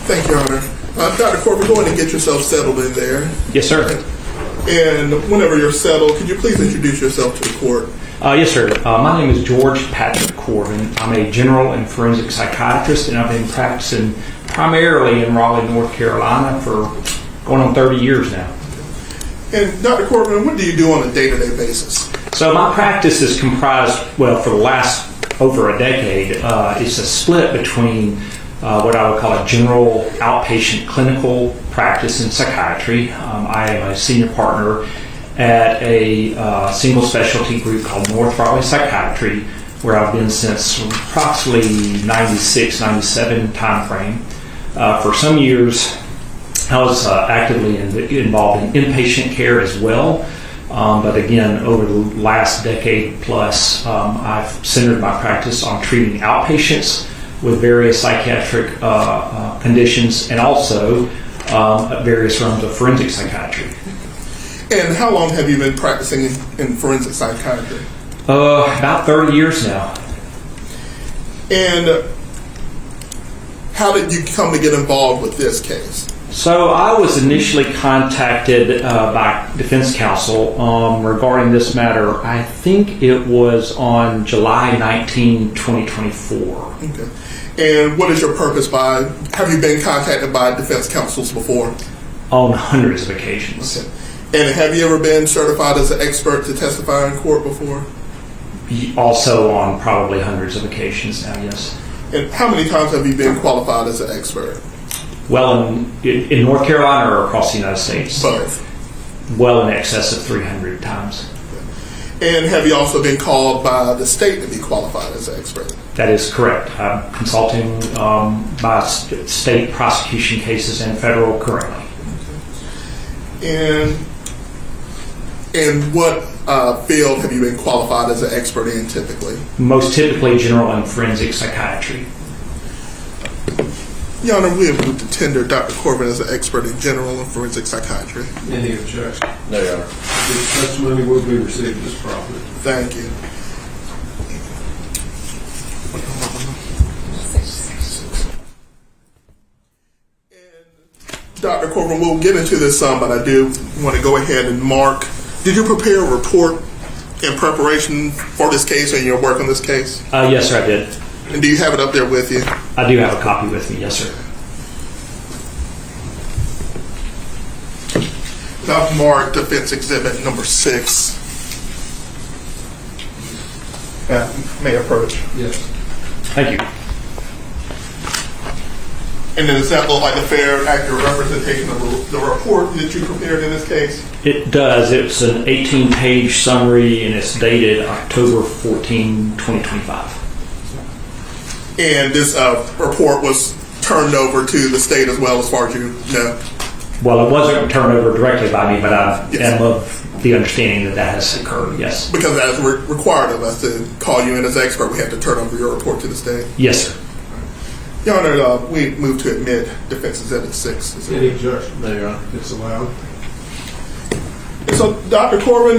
Thank you, Your Honor. Dr. Corvin, go ahead and get yourself settled in there. Yes, sir. And whenever you're settled, could you please introduce yourself to the court? Yes, sir. My name is George Patrick Corvin. I'm a general and forensic psychiatrist, and I've been practicing primarily in Raleigh, North Carolina for going on 30 years now. And Dr. Corvin, what do you do on a day-to-day basis? So my practice is comprised, well, for the last over a decade, it's a split between what I would call a general outpatient clinical practice in psychiatry. I am a senior partner at a single specialty group called North Raleigh Psychiatry, where I've been since approximately 96, 97 time frame. For some years, I was actively involved in inpatient care as well. But again, over the last decade plus, I've centered my practice on treating outpatients with various psychiatric conditions and also various realms of forensic psychiatry. And how long have you been practicing in forensic psychiatry? About 30 years now. And how did you come to get involved with this case? So I was initially contacted by defense counsel regarding this matter. I think it was on July 19, 2024. Okay. And what is your purpose by, have you been contacted by defense counsels before? On hundreds of occasions. Okay. And have you ever been certified as an expert to testify in court before? Also on probably hundreds of occasions now, yes. And how many times have you been qualified as an expert? Well, in North Carolina or across the United States? Both. Well in excess of 300 times. And have you also been called by the state to be qualified as an expert? That is correct. I'm consulting by state prosecution cases and federal currently. And in what field have you been qualified as an expert in typically? Most typically general and forensic psychiatry. Your Honor, we have moved to tender Dr. Corvin as an expert in general and forensic psychiatry. Any objection? No, Your Honor. This testimony will be received as properly. Thank you. And Dr. Corvin, we'll get into this some, but I do want to go ahead and mark. Did you prepare a report in preparation for this case or in your work on this case? Yes, sir, I did. And do you have it up there with you? I do have a copy with me, yes, sir. I've marked defense exhibit number 6. May approach. Yes. Thank you. And then does that look like a fair, accurate representation of the report that you prepared in this case? It does. It's an 18-page summary, and it's dated October 14, 2025. And this report was turned over to the state as well, as far as you know? Well, it wasn't turned over directly by me, but I Yes. am of the understanding that that has occurred, yes. Because as required of us to call you in as expert, we have to turn over your report to the state. Yes, sir. Your Honor, we move to admit defense exhibit 6. Any objection? No, Your Honor. It's allowed. So, Dr. Corvin,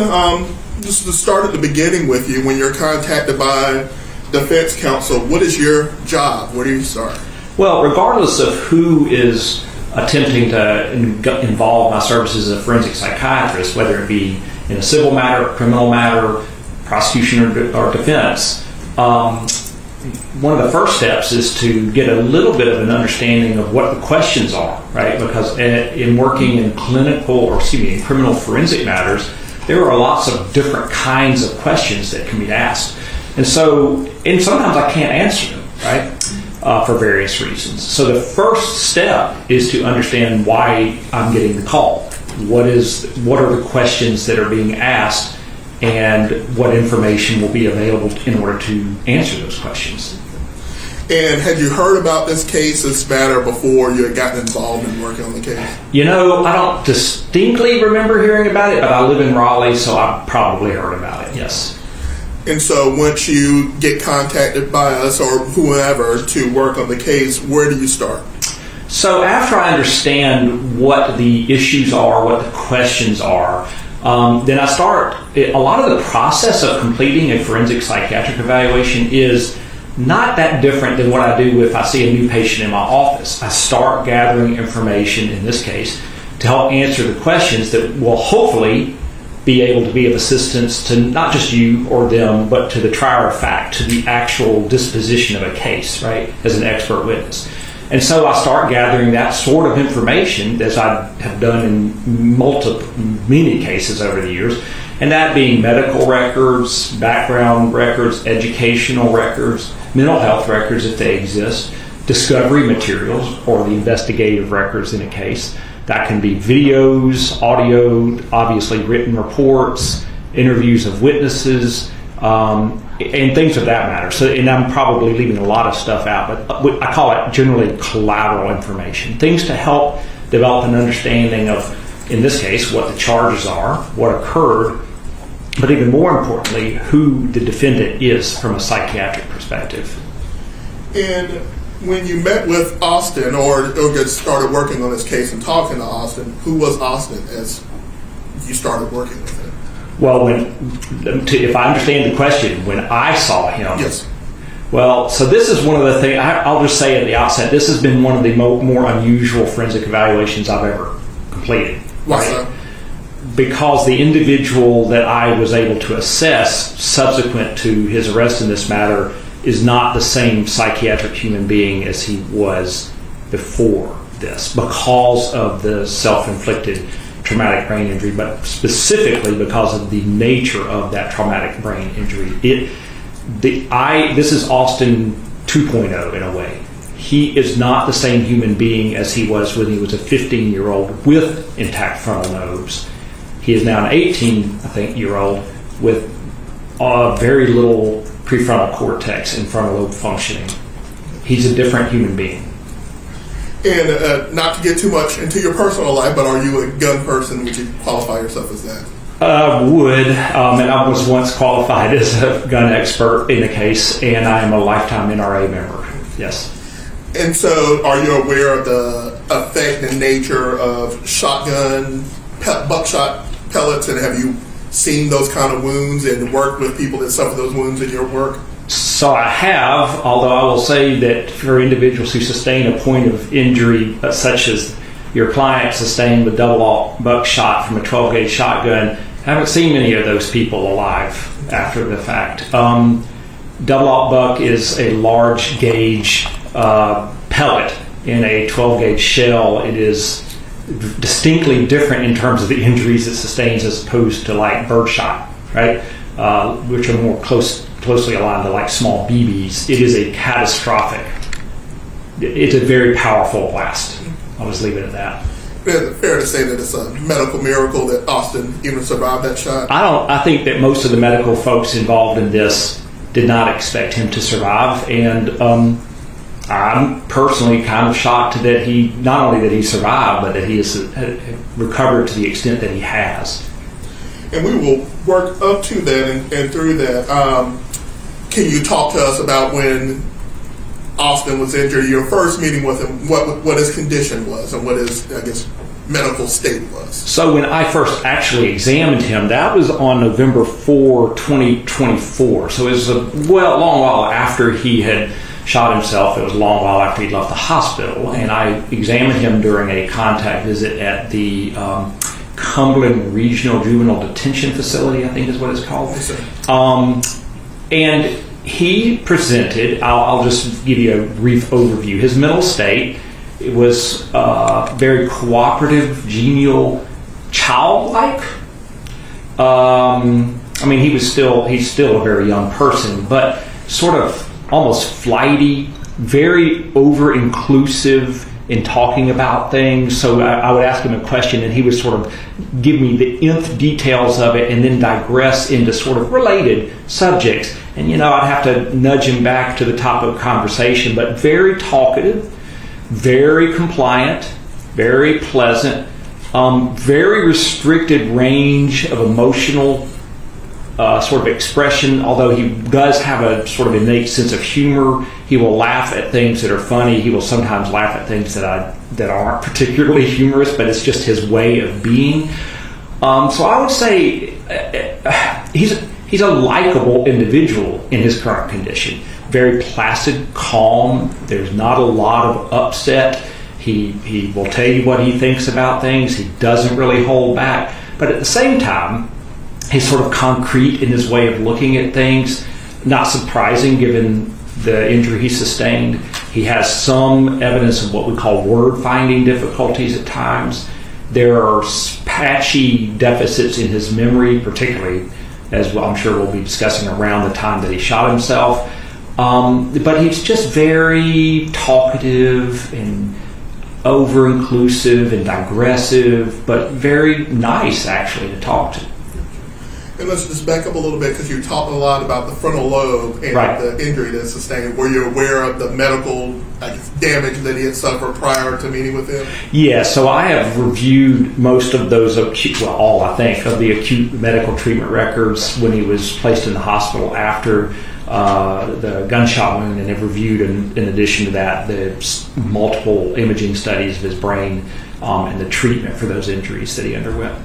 just to start at the beginning with you, when you're contacted by defense counsel, what is your job? Where do you start? Well, regardless of who is attempting to involve my services as a forensic psychiatrist, whether it be in a civil matter, criminal matter, prosecution, or defense, one of the first steps is to get a little bit of an understanding of what the questions are, right? Because in working in in criminal forensic matters, there are lots of different kinds of questions that can be asked. And sometimes I can't answer them, right? For various reasons. So the first step is to understand why I'm getting the call. What are the questions that are being asked, and what information will be available in order to answer those questions. And had you heard about this case, this matter, before you had gotten involved in working on the case? You know, I don't distinctly remember hearing about it, but I live in Raleigh, so I've probably heard about it, yes. And so once you get contacted by us or whoever to work on the case, where do you start? So after I understand what the issues are, what the questions are, then I start. A lot of the process of completing a forensic psychiatric evaluation is not that different than what I do if I see a new patient in my office. I start gathering information, in this case, to help answer the questions that will hopefully be able to be of assistance to not just you or them, but to the trier of fact, to the actual disposition of a case, right, as an expert witness. And so I start gathering that sort of information, as I have done in many cases over the years, and that being medical records, background records, educational records, mental health records if they exist, discovery materials or the investigative records in a case. That can be videos, audio, obviously written reports, interviews of witnesses, and things of that matter. So, and I'm probably leaving a lot of stuff out, but I call it generally collateral information. Things to help develop an understanding of, in this case, what the charges are, what occurred, but even more importantly, who the defendant is from a psychiatric perspective. And when you met with Austin or get started working on this case and talking to Austin, who was Austin as you started working with him? Well, if I understand the question, when I saw him, yes. Well, so this is one of the things, I'll just say at the outset, this has been one of the more unusual forensic evaluations I've ever completed. Why so? Because the individual that I was able to assess subsequent to his arrest in this matter is not the same psychiatric human being as he was before this, because of the self-inflicted traumatic brain injury, but specifically because of the nature of that traumatic brain injury. This is Austin 2.0 in a way. He is not the same human being as he was when he was a 15-year-old with intact frontal lobes. He is now an 18-year-old with very little prefrontal cortex and frontal lobe functioning. He's a different human being. And not to get too much into your personal life, but are you a gun person? Would you qualify yourself as that? Would. And I was once qualified as a gun expert in the case, and I am a lifetime NRA member. Yes. And so are you aware of the effect and nature of shotgun, buckshot pellets, and have you seen those kind of wounds and worked with people that suffer those wounds in your work? So I have, although I will say that for individuals who sustain a point of injury such as your client sustained with double-aught buckshot from a 12-gauge shotgun, I haven't seen many of those people alive after the fact. Double-aught buck is a large gauge pellet in a 12-gauge shell. It is distinctly different in terms of the injuries it sustains as opposed to like birdshot, right? Which are more closely aligned to like small BBs. It is a catastrophic. It's a very powerful blast. I'll just leave it at that. Fair to say that it's a medical miracle that Austin even survived that shot? I think that most of the medical folks involved in this did not expect him to survive, and I'm personally kind of shocked that he, not only that he survived, but that he has recovered to the extent that he has. And we will work up to that and through that. Can you talk to us about when Austin was injured, your first meeting with him, what his condition was and what his, I guess, medical state was? So when I first actually examined him, that was on November 4, 2024. So it was a long while after he had shot himself. It was a long while after he'd left the hospital. And I examined him during a contact visit at the Cumberland Regional Juvenile Detention Facility, I think is what it's called. Yes, sir. And he presented, I'll just give you a brief overview. His mental state, it was very cooperative, genial, childlike. He's still a very young person, but sort of almost flighty, very over-inclusive in talking about things. So I would ask him a question and he would sort of give me the nth details of it and then digress into sort of related subjects. And, I'd have to nudge him back to the top of conversation, but very talkative, very compliant, very pleasant, very restricted range of emotional sort of expression. Although he does have a sort of innate sense of humor, he will laugh at things that are funny. He will sometimes laugh at things that aren't particularly humorous, but it's just his way of being. So I would say he's a likable individual in his current condition. very placid, calm. There's not a lot of upset. He will tell you what he thinks about things. He doesn't really hold back. But at the same time, he's sort of concrete in his way of looking at things. Not surprising given the injury he sustained. He has some evidence of what we call word-finding difficulties at times. There are patchy deficits in his memory, particularly, as I'm sure we'll be discussing, around the time that he shot himself. But he's just very talkative and over-inclusive and digressive, but very nice, actually, to talk to. And let's just back up a little bit, because you talked a lot about the frontal lobe and the injury that sustained. Were you aware of the medical damage that he had suffered prior to meeting with him? Yeah, so I have reviewed most of those acute, well, all I think, of the acute medical treatment records when he was placed in the hospital after the gunshot wound, and have reviewed, in addition to that, the multiple imaging studies of his brain and the treatment for those injuries that he underwent.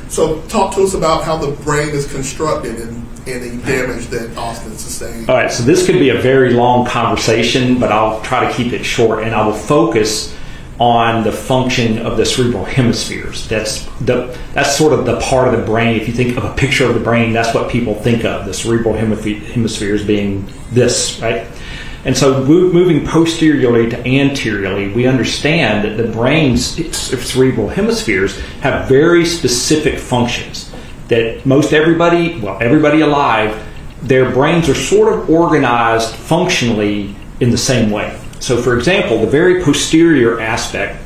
So talk to us about how the brain is constructed and the damage that Austin sustained. All right, so this could be a very long conversation, but I'll try to keep it short, and I will focus on the function of the cerebral hemispheres. That's sort of the part of the brain. If you think of a picture of the brain, that's what people think of, the cerebral hemispheres being this, right? And so moving posteriorly to anteriorly, we understand that the brain's cerebral hemispheres have very specific functions that everybody alive, their brains are sort of organized functionally in the same way. So, for example, the very posterior aspect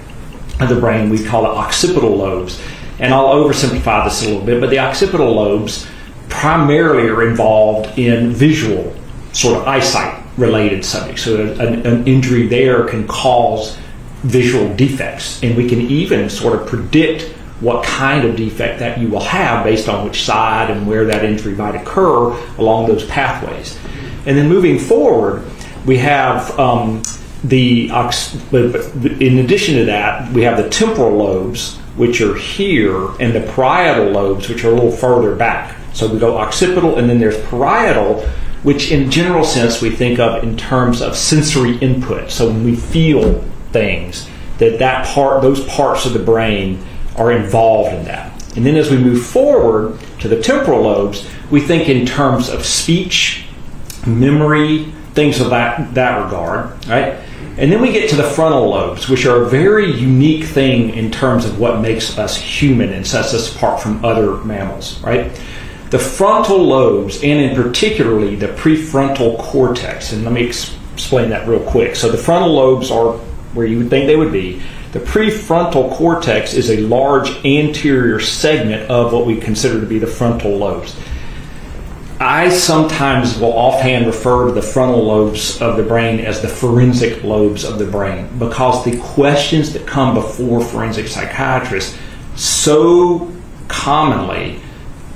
of the brain, we call it occipital lobes. And I'll oversimplify this a little bit, but the occipital lobes primarily are involved in visual, sort of eyesight-related subjects. So an injury there can cause visual defects, and we can even sort of predict what kind of defect that you will have based on which side and where that injury might occur along those pathways. And then moving forward, we have in addition to that, we have the temporal lobes, which are here, and the parietal lobes, which are a little further back. So we go occipital, and then there's parietal, which in general sense we think of in terms of sensory input. So when we feel things, those parts of the brain are involved in that. And then as we move forward to the temporal lobes, we think in terms of speech, memory, things of that regard, right? And then we get to the frontal lobes, which are a very unique thing in terms of what makes us human and sets us apart from other mammals, right? The frontal lobes, and in particularly the prefrontal cortex, and let me explain that real quick. So the frontal lobes are where you would think they would be. The prefrontal cortex is a large anterior segment of what we consider to be the frontal lobes. I sometimes will offhand refer to the frontal lobes of the brain as the forensic lobes of the brain, because the questions that come before forensic psychiatrists so commonly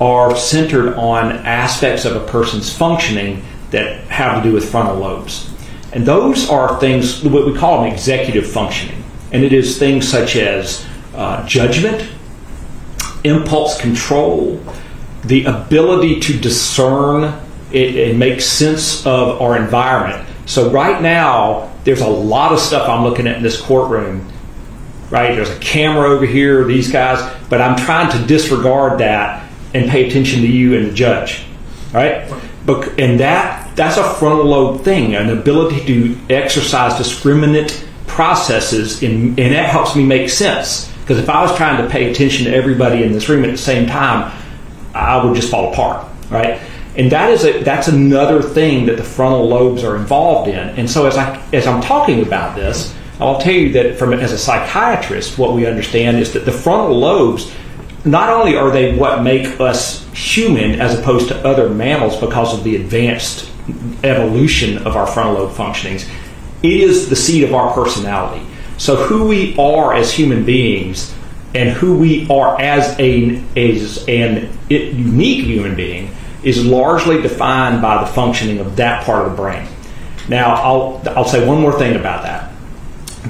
are centered on aspects of a person's functioning that have to do with frontal lobes. And those are things, what we call them executive functioning. And it is things such as judgment, impulse control, the ability to discern and make sense of our environment. So right now, there's a lot of stuff I'm looking at in this courtroom, right? There's a camera over here, these guys, but I'm trying to disregard that and pay attention to you and the judge, right? And that's a frontal lobe thing, an ability to exercise discriminate processes, and that helps me make sense. Because if I was trying to pay attention to everybody in this room at the same time, I would just fall apart, right? And that's another thing that the frontal lobes are involved in. And so as I'm talking about this, I'll tell you that as a psychiatrist, what we understand is that the frontal lobes, not only are they what make us human as opposed to other mammals because of the advanced evolution of our frontal lobe functionings, it is the seat of our personality. So who we are as human beings and who we are as an unique human being is largely defined by the functioning of that part of the brain. Now, I'll say one more thing about that.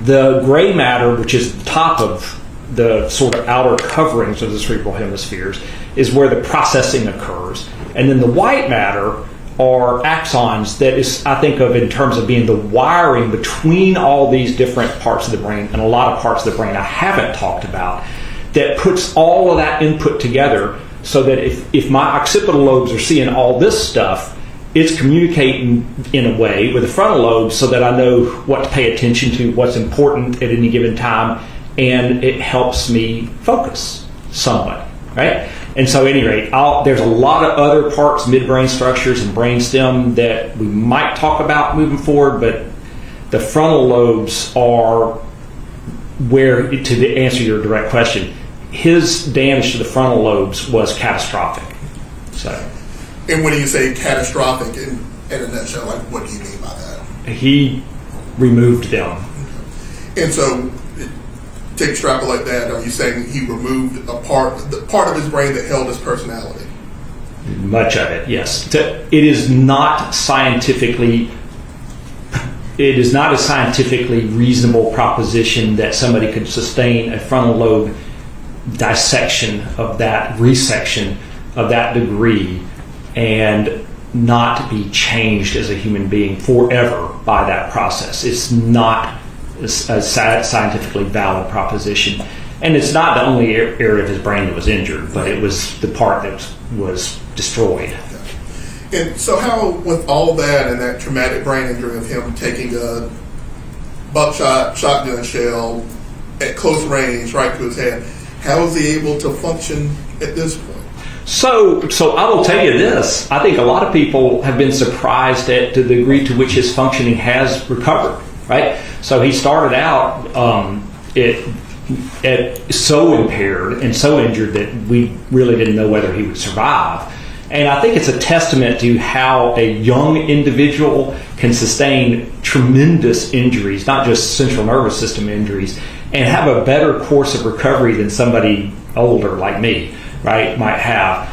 The gray matter, which is the top of the sort of outer coverings of the cerebral hemispheres, is where the processing occurs. And then the white matter are axons that is, I think of in terms of being the wiring between all these different parts of the brain, and a lot of parts of the brain I haven't talked about, that puts all of that input together so that if my occipital lobes are seeing all this stuff, it's communicating in a way with the frontal lobe so that I know what to pay attention to, what's important at any given time, and it helps me focus somewhat, right? And so at any rate, there's a lot of other parts, midbrain structures and brainstem that we might talk about moving forward, but the frontal lobes are where, to answer your direct question, his damage to the frontal lobes was catastrophic. So, and when you say catastrophic, in a nutshell, like what do you mean by that? He removed them. Okay. And so, to extrapolate that, are you saying he removed the part of his brain that held his personality? Much of it, yes. It is not a scientifically reasonable proposition that somebody could sustain a frontal lobe dissection of that, resection of that degree, and not be changed as a human being forever by that process. It's not a scientifically valid proposition. And it's not the only area of his brain that was injured, but it was the part that was destroyed. And so how, with all that and that traumatic brain injury of him taking a buckshot shotgun shell at close range right to his head, how is he able to function at this point? So I will tell you this. I think a lot of people have been surprised at the degree to which his functioning has recovered, right? So he started out so impaired and so injured that we really didn't know whether he would survive. And I think it's a testament to how a young individual can sustain tremendous injuries, not just central nervous system injuries, and have a better course of recovery than somebody older like me, right, might have.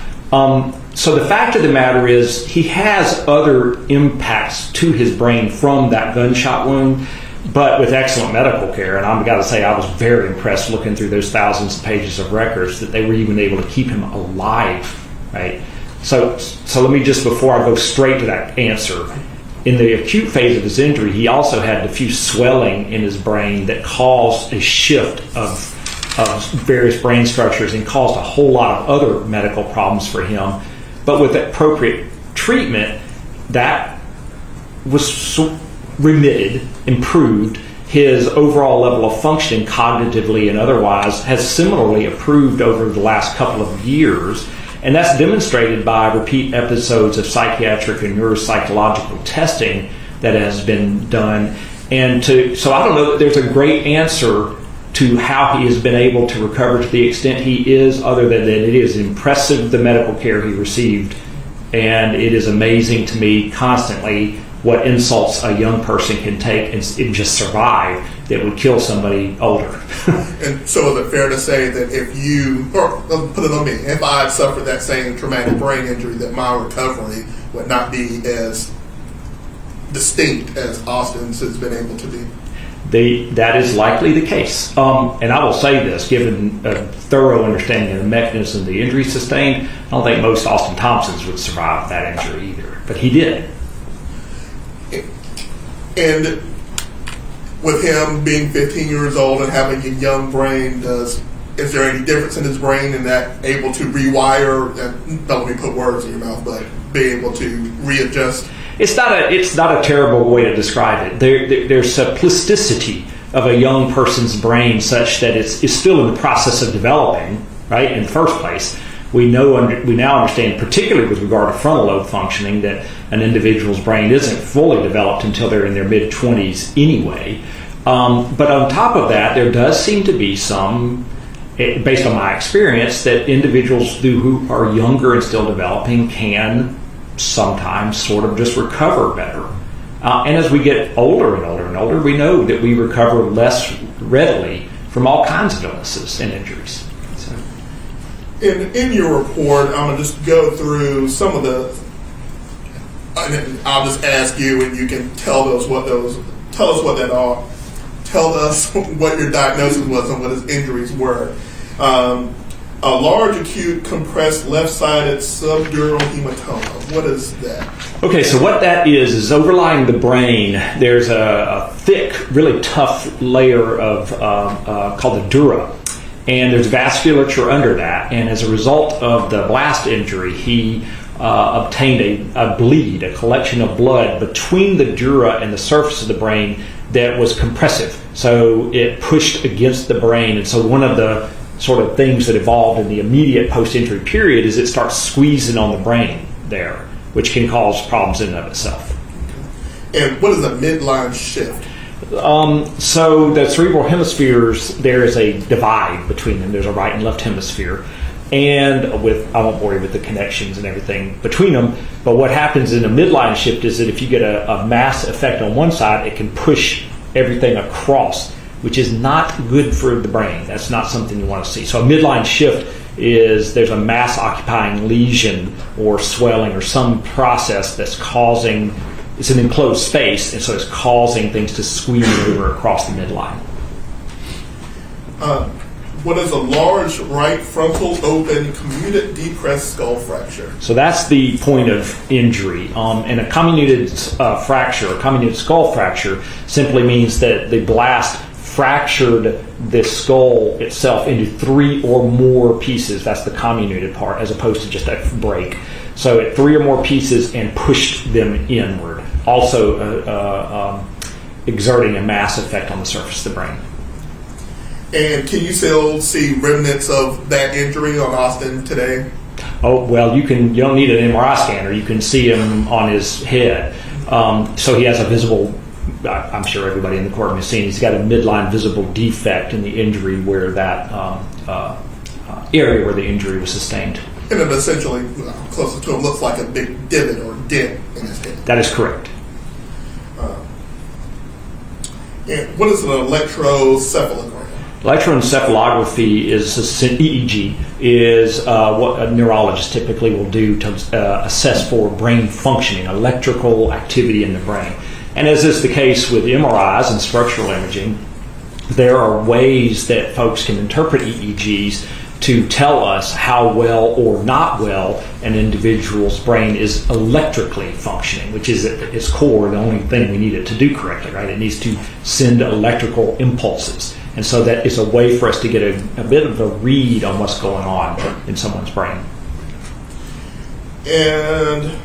So the fact of the matter is he has other impacts to his brain from that gunshot wound, but with excellent medical care. And I've got to say, I was very impressed looking through those thousands of pages of records that they were even able to keep him alive, right? So let me just, before I go straight to that answer, in the acute phase of his injury, he also had diffuse swelling in his brain that caused a shift of various brain structures and caused a whole lot of other medical problems for him. But with appropriate treatment, that was remitted, improved. His overall level of functioning cognitively and otherwise has similarly improved over the last couple of years. And that's demonstrated by repeat episodes of psychiatric and neuropsychological testing that has been done. So I don't know that there's a great answer to how he has been able to recover to the extent he is, other than that it is impressive the medical care he received. And it is amazing to me constantly what insults a young person can take and just survive that would kill somebody older. And so is it fair to say that if you, or put it on me, if I had suffered that same traumatic brain injury, that my recovery would not be as distinct as Austin's has been able to be? That is likely the case. And I will say this, given a thorough understanding of the mechanism of the injury sustained, I don't think most Austin Thompsons would survive that injury either. But he did. And with him being 15 years old and having a young brain, is there any difference in his brain in that able to rewire, and don't let me put words in your mouth, but be able to readjust? It's not a terrible way to describe it. There's a plasticity of a young person's brain such that it's still in the process of developing, right, in the first place. We now understand, particularly with regard to frontal lobe functioning, that an individual's brain isn't fully developed until they're in their mid-20s anyway. But on top of that, there does seem to be some, based on my experience, that individuals who are younger and still developing can sometimes sort of just recover better. And as we get older and older and older, we know that we recover less readily from all kinds of illnesses and injuries. In your report, I'm going to just go through some of the, and I'll just ask you, and you can tell us what your diagnosis was and what his injuries were. A large, acute, compressed, left-sided subdural hematoma. What is that? Okay, so what that is overlying the brain, there's a thick, really tough layer of called the dura. And there's vasculature under that. And as a result of the blast injury, he obtained a bleed, a collection of blood between the dura and the surface of the brain that was compressive. So it pushed against the brain. And so one of the sort of things that evolved in the immediate post-injury period is it starts squeezing on the brain there, which can cause problems in and of itself. And what is a midline shift? So the cerebral hemispheres, there is a divide between them. There's a right and left hemisphere. And I won't bore you with the connections and everything between them, but what happens in a midline shift is that if you get a mass effect on one side, it can push everything across, which is not good for the brain. That's not something you want to see. So a midline shift is there's a mass occupying lesion or swelling or some process that's causing, it's an enclosed space, and so it's causing things to squeeze over across the midline. What is a large right frontal open comminuted depressed skull fracture? So that's the point of injury. And a comminuted fracture, a comminuted skull fracture, simply means that the blast fractured the skull itself into 3 or more pieces. That's the comminuted part, as opposed to just a break. So 3 or more pieces and pushed them inward, also exerting a mass effect on the surface of the brain. And can you still see remnants of that injury on Austin today? Oh, well, you don't need an MRI scanner. You can see him on his head. So he has a visible, I'm sure everybody in the courtroom has seen, he's got a midline visible defect in the injury where that area where the injury was sustained. And it essentially, closer to him, looks like a big divot or dent in his head. That is correct. And what is an electroencephalogram? Electroencephalography is EEG is what a neurologist typically will do to assess for brain functioning, electrical activity in the brain. And as is the case with MRIs and structural imaging, there are ways that folks can interpret EEGs to tell us how well or not well an individual's brain is electrically functioning, which is at its core the only thing we need it to do correctly, right? It needs to send electrical impulses. And so that is a way for us to get a bit of a read on what's going on in someone's brain. And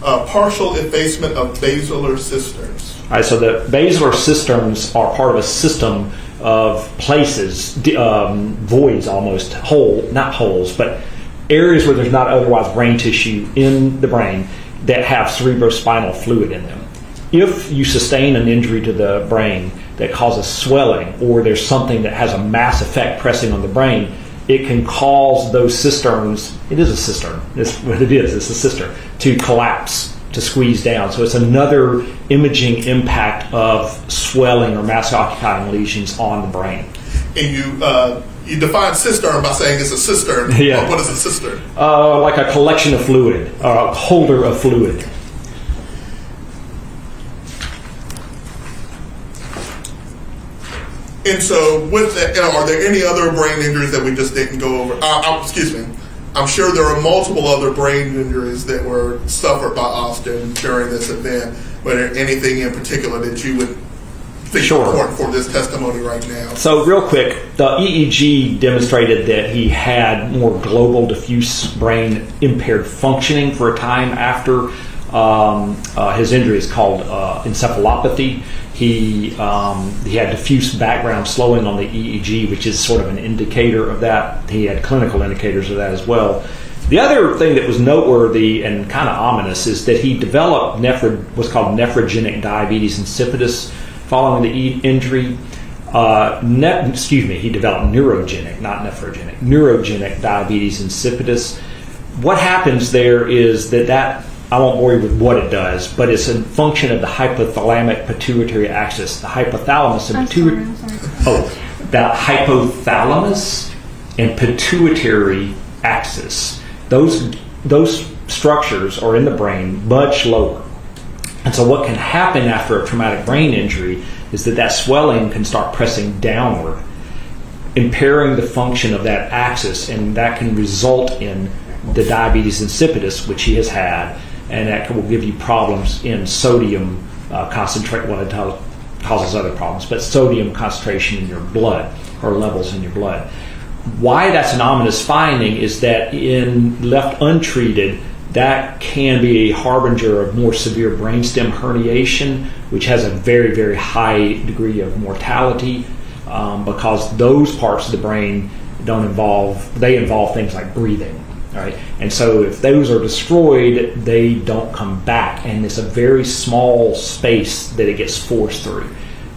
partial effacement of basilar cisterns. All right, so the basilar cisterns are part of a system of places, voids almost, not holes, but areas where there's not otherwise brain tissue in the brain that have cerebrospinal fluid in them. If you sustain an injury to the brain that causes swelling, or there's something that has a mass effect pressing on the brain, it can cause those cisterns, it is a cistern, it's what it is, it's a cistern, to collapse, to squeeze down. So it's another imaging impact of swelling or mass occupying lesions on the brain. And you define cistern by saying it's a cistern. Yeah. What is a cistern? Like a collection of fluid, or a holder of fluid. And so with that, are there any other brain injuries that we just didn't go over? Excuse me. I'm sure there are multiple other brain injuries that were suffered by Austin during this event, but anything in particular that you would think is important for this testimony right now? So real quick, the EEG demonstrated that he had more global diffuse brain impaired functioning for a time after his injury. Is called encephalopathy. He had diffuse background slowing on the EEG, which is sort of an indicator of that. He had clinical indicators of that as well. The other thing that was noteworthy and kind of ominous is that he developed what's called nephrogenic diabetes insipidus following the injury. He developed neurogenic, not nephrogenic, neurogenic diabetes insipidus. What happens there is that I won't bore you with what it does, but it's a function of the hypothalamic pituitary axis. The hypothalamus and pituitary. The hypothalamus and pituitary axis. Those structures are in the brain much lower. And so what can happen after a traumatic brain injury is that swelling can start pressing downward. impairing the function of that axis, and that can result in the diabetes insipidus, which he has had, and that will give you problems in sodium concentration. Well, it causes other problems, but sodium concentration in your blood, or levels in your blood. Why that's an ominous finding is that in left untreated, that can be a harbinger of more severe brainstem herniation, which has a very, very high degree of mortality, because those parts of the brain involve things like breathing. All right? And so if those are destroyed, they don't come back, and it's a very small space that it gets forced through.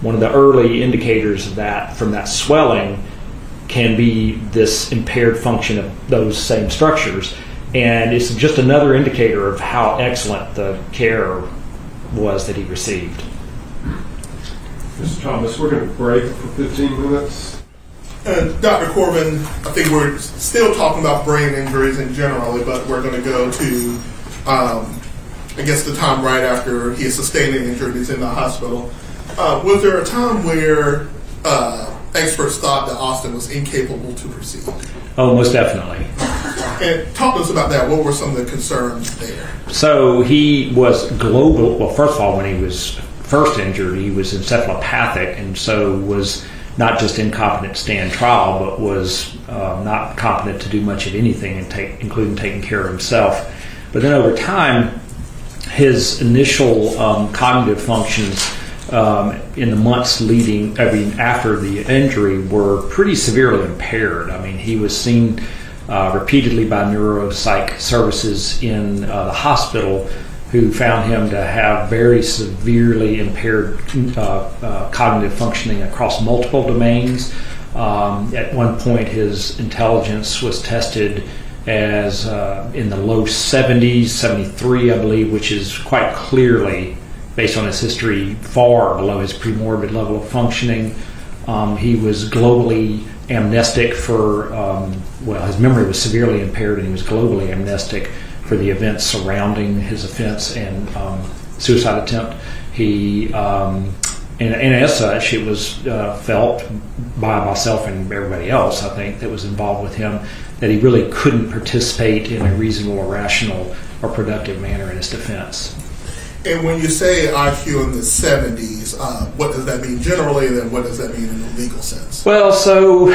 One of the early indicators of that, from that swelling, can be this impaired function of those same structures, and it's just another indicator of how excellent the care was that he received. Mr. Thomas, we're going to break for 15 minutes. Dr. Corvin, I think we're still talking about brain injuries in general, but we're going to go to, I guess, the time right after he sustained an injury. He's in the hospital. Was there a time where experts thought that Austin was incapable to proceed? Oh, most definitely. And talk to us about that. What were some of the concerns there? So he was global. Well, first of all, when he was first injured, he was encephalopathic, and so was not just incompetent to stand trial, but was not competent to do much of anything, including taking care of himself. But then over time, his initial cognitive functions in the months after the injury were pretty severely impaired. I mean, he was seen repeatedly by neuropsych services in the hospital, who found him to have very severely impaired cognitive functioning across multiple domains. At one point, his intelligence was tested as in the low 70s, 73, I believe, which is quite clearly, based on his history, far below his premorbid level of functioning. He was globally amnestic for, his memory was severely impaired, and he was globally amnestic for the events surrounding his offense and suicide attempt. He, and as such, it was felt by myself and everybody else, I think, that was involved with him, that he really couldn't participate in a reasonable or rational or productive manner in his defense. And when you say IQ in the 70s, what does that mean generally, and then what does that mean in a legal sense? Well, so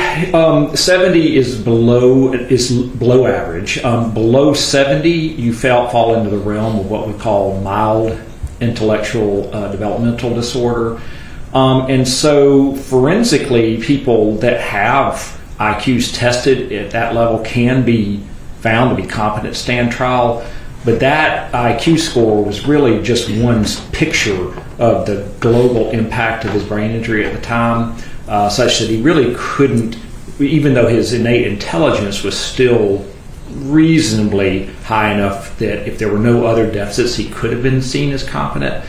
70 is below average. Below 70, you fall into the realm of what we call mild intellectual developmental disorder. And so forensically, people that have IQs tested at that level can be found to be competent to stand trial. But that IQ score was really just one picture of the global impact of his brain injury at the time, such that he really couldn't, even though his innate intelligence was still reasonably high enough that if there were no other deficits, he could have been seen as competent.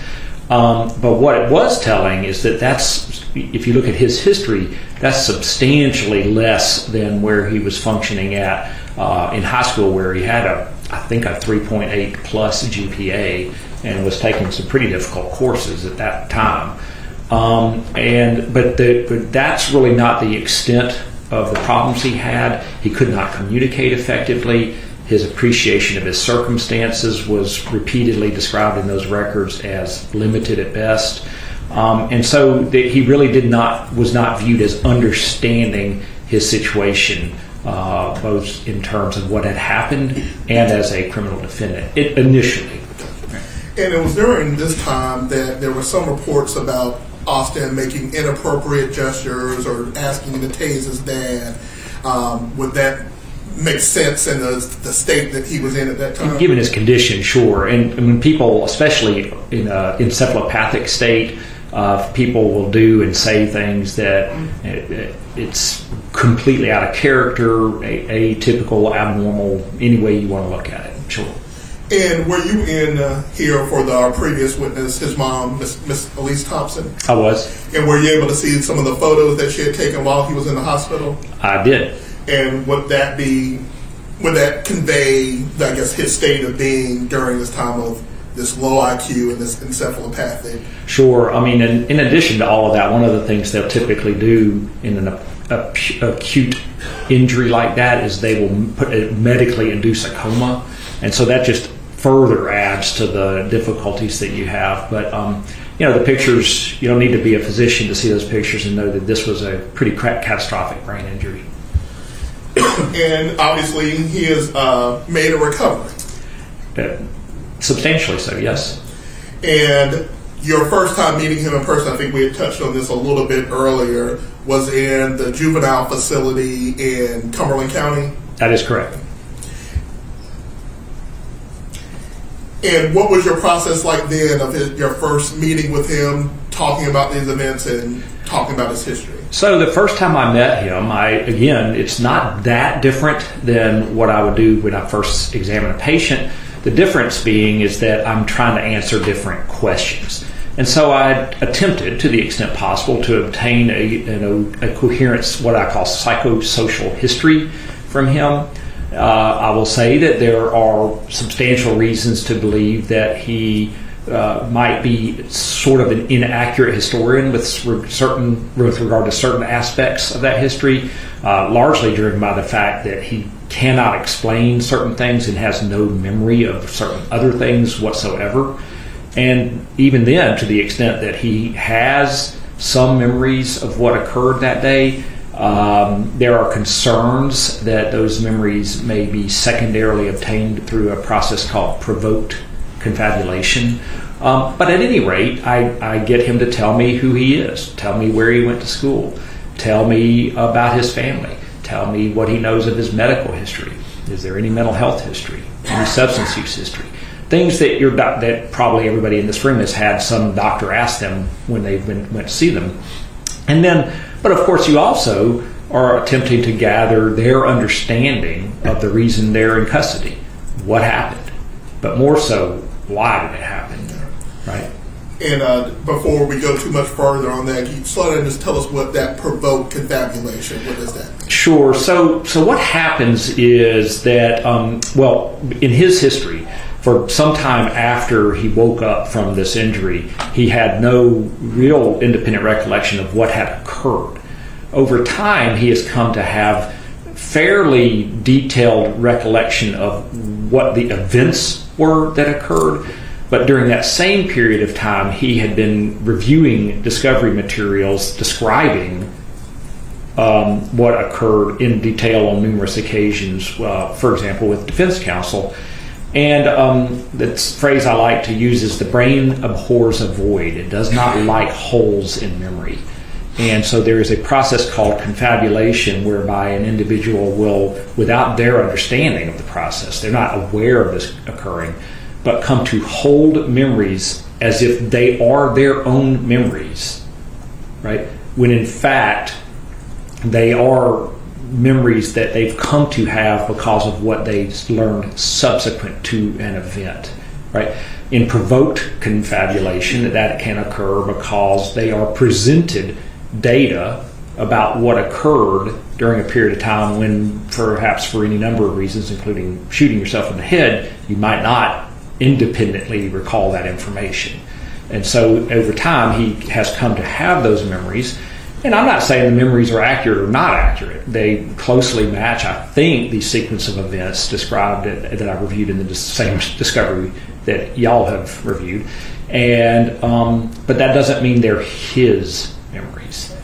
But what it was telling is that if you look at his history, that's substantially less than where he was functioning at in high school, where he had I think a 3.8 plus GPA and was taking some pretty difficult courses at that time. But that's really not the extent of the problems he had. He could not communicate effectively. His appreciation of his circumstances was repeatedly described in those records as limited at best. And so he really was not viewed as understanding his situation, both in terms of what had happened and as a criminal defendant initially. And it was during this time that there were some reports about Austin making inappropriate gestures or asking to tase his dad. Would that make sense in the state that he was in at that time? Given his condition, sure. And when people, especially in an encephalopathic state, people will do and say things that it's completely out of character, atypical, abnormal, any way you want to look at it. Sure. And were you in here for our previous witness, his mom, Miss Elise Thompson? I was. And were you able to see some of the photos that she had taken while he was in the hospital? I did. And would that convey, I guess, his state of being during this time of this low IQ and this encephalopathic? Sure. I mean, in addition to all of that, one of the things they'll typically do in an acute injury like that is they will medically induce a coma, and so that just further adds to the difficulties that you have. But the pictures, you don't need to be a physician to see those pictures and know that this was a pretty catastrophic brain injury. And obviously he has made a recovery. Substantially so, yes. And your first time meeting him in person, I think we had touched on this a little bit earlier, was in the juvenile facility in Cumberland County? That is correct. And what was your process like then of your first meeting with him, talking about these events and talking about his history? So the first time I met him, it's not that different than what I would do when I first examine a patient. The difference being is that I'm trying to answer different questions. And so I attempted, to the extent possible, to obtain a coherence, what I call psychosocial history from him. I will say that there are substantial reasons to believe that he might be sort of an inaccurate historian with regard to certain aspects of that history, largely driven by the fact that he cannot explain certain things and has no memory of certain other things whatsoever. And even then, to the extent that he has some memories of what occurred that day, there are concerns that those memories may be secondarily obtained through a process called provoked confabulation. But at any rate, I get him to tell me who he is, tell me where he went to school, tell me about his family, tell me what he knows of his medical history. Is there any mental health history, any substance use history? Things that that probably everybody in this room has had some doctor ask them when they went to see them. And then, but of course you also are attempting to gather their understanding of the reason they're in custody. What happened? But more so, why did it happen? Right? And before we go too much further on that, can you slow down and just tell us what that provoked confabulation, what is that? Sure. So what happens is that, in his history, for some time after he woke up from this injury, he had no real independent recollection of what had occurred. Over time, he has come to have fairly detailed recollection of what the events were that occurred. But during that same period of time, he had been reviewing discovery materials describing what occurred in detail on numerous occasions, for example, with defense counsel. And the phrase I like to use is the brain abhors a void. It does not like holes in memory. And so there is a process called confabulation whereby an individual will, without their understanding of the process, they're not aware of this occurring, but come to hold memories as if they are their own memories, right? When in fact, they are memories that they've come to have because of what they learned subsequent to an event, right? In provoked confabulation, that can occur because they are presented data about what occurred during a period of time when, perhaps for any number of reasons, including shooting yourself in the head, you might not independently recall that information. And so over time, he has come to have those memories. And I'm not saying the memories are accurate or not accurate. They closely match, I think, the sequence of events described that I reviewed in the same discovery that y'all have reviewed. And but that doesn't mean they're his memories.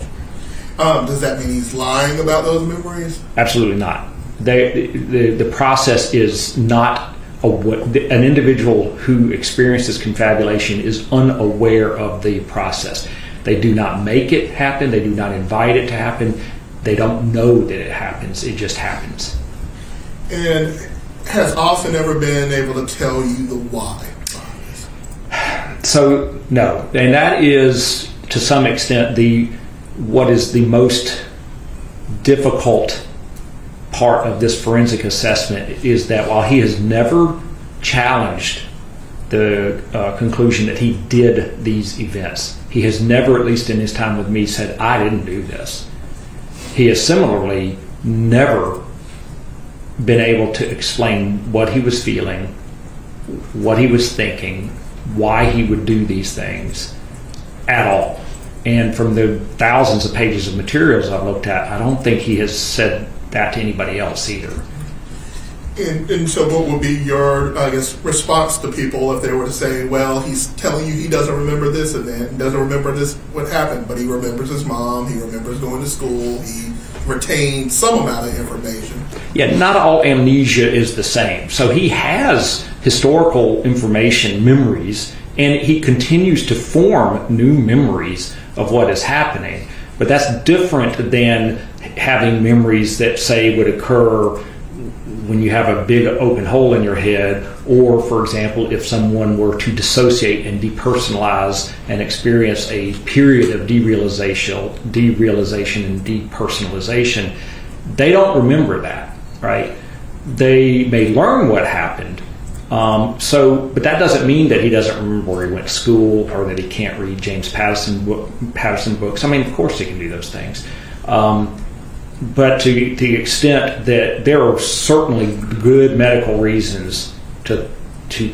Does that mean he's lying about those memories? Absolutely not. The process is not an individual who experiences confabulation is unaware of the process. They do not make it happen. They do not invite it to happen. They don't know that it happens. It just happens. And has Austin ever been able to tell you the why? So, no. And that is, to some extent, what is the most difficult part of this forensic assessment is that while he has never challenged the conclusion that he did these events, he has never, at least in his time with me, said, I didn't do this. He has similarly never been able to explain what he was feeling, what he was thinking, why he would do these things at all. And from the thousands of pages of materials I've looked at, I don't think he has said that to anybody else either. And so what would be your, I guess, response to people if they were to say, well, he's telling you he doesn't remember this event, and doesn't remember this, what happened, but he remembers his mom, he remembers going to school, he retained some amount of information. Yeah, not all amnesia is the same. So he has historical information, memories, and he continues to form new memories of what is happening. But that's different than having memories that, say, would occur when you have a big open hole in your head, or, for example, if someone were to dissociate and depersonalize and experience a period of derealization and depersonalization, they don't remember that, right? They may learn what happened. But that doesn't mean that he doesn't remember where he went to school or that he can't read James Patterson books. I mean, of course he can do those things. But to the extent that there are certainly good medical reasons to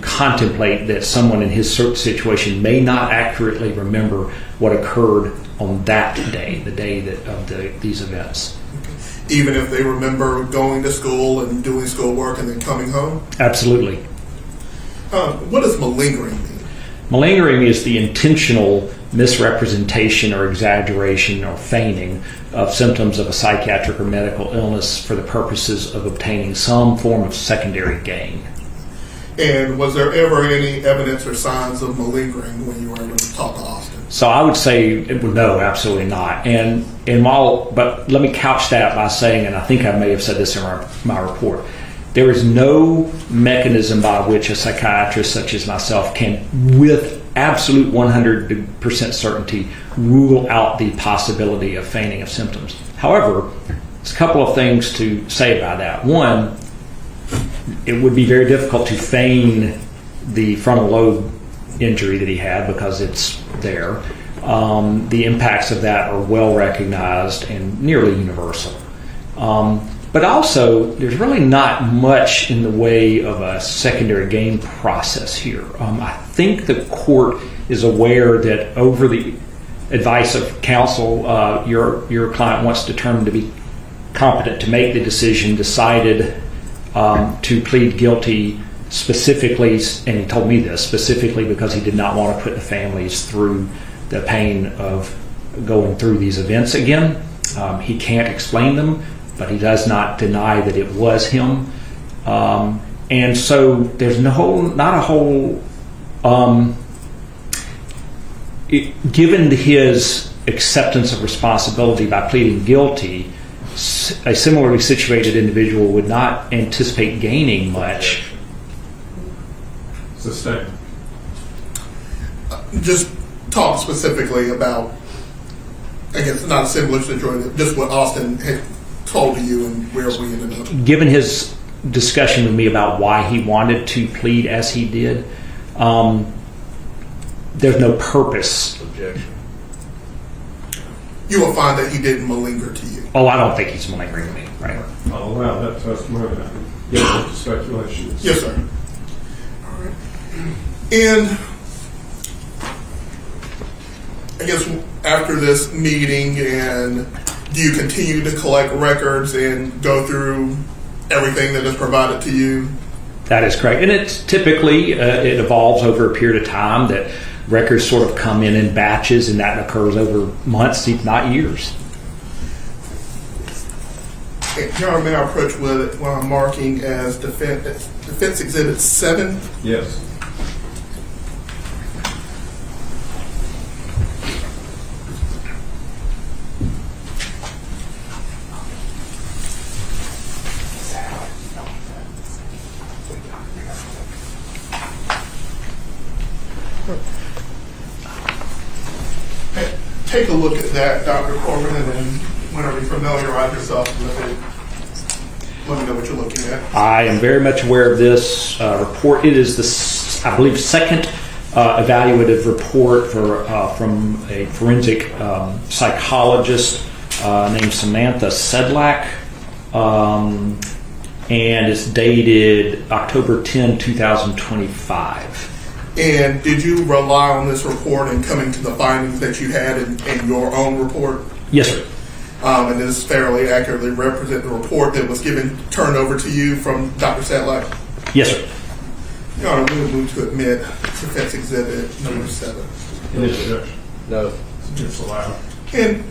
contemplate that someone in his situation may not accurately remember what occurred on that day, the day of these events. Even if they remember going to school and doing schoolwork and then coming home? Absolutely. What does malingering mean? Malingering is the intentional misrepresentation or exaggeration or feigning of symptoms of a psychiatric or medical illness for the purposes of obtaining some form of secondary gain. And was there ever any evidence or signs of malingering when you were able to talk to Austin? So I would say no, absolutely not. But let me couch that by saying, and I think I may have said this in my report, there is no mechanism by which a psychiatrist such as myself can, with absolute 100% certainty, rule out the possibility of feigning of symptoms. However, there's a couple of things to say about that. One, it would be very difficult to feign the frontal lobe injury that he had because it's there. The impacts of that are well recognized and nearly universal. But also, there's really not much in the way of a secondary gain process here. I think the court is aware that over the advice of counsel, your client, once determined to be competent to make the decision, decided to plead guilty specifically, and he told me this, specifically because he did not want to put the families through the pain of going through these events again. He can't explain them, but he does not deny that it was him. And so there's given his acceptance of responsibility by pleading guilty, a similarly situated individual would not anticipate gaining much. Sustained. Just talk specifically about, I guess, not a similar situation, just what Austin had told to you and where we ended up. Given his discussion with me about why he wanted to plead as he did, there's no purpose. Objection. You will find that he didn't malinger to you. Oh, I don't think he's malingering me, right? I'll allow that testimony. Get into speculation. Yes, sir. All right. And I guess after this meeting, and do you continue to collect records and go through everything that is provided to you? That is correct. And it's typically, it evolves over a period of time that records sort of come in batches, and that occurs over months, if not years. John, may I approach with it while I'm marking as Defense Exhibit 7? Yes. Take a look at that, Dr. Corvin, and then whenever you familiarize yourself with it, let me know what you're looking at. I am very much aware of this report. It is the, I believe, second evaluative report from a forensic psychologist named Samantha Sedlak, and it's dated October 10, 2025. And did you rely on this report in coming to the findings that you had in your own report? Yes, sir. And this fairly accurately represent the report that was turned over to you from Dr. Childlike? Yes, sir. Your Honor, we would move to admit defense exhibit number 7. Any objection? No. It's allowed. And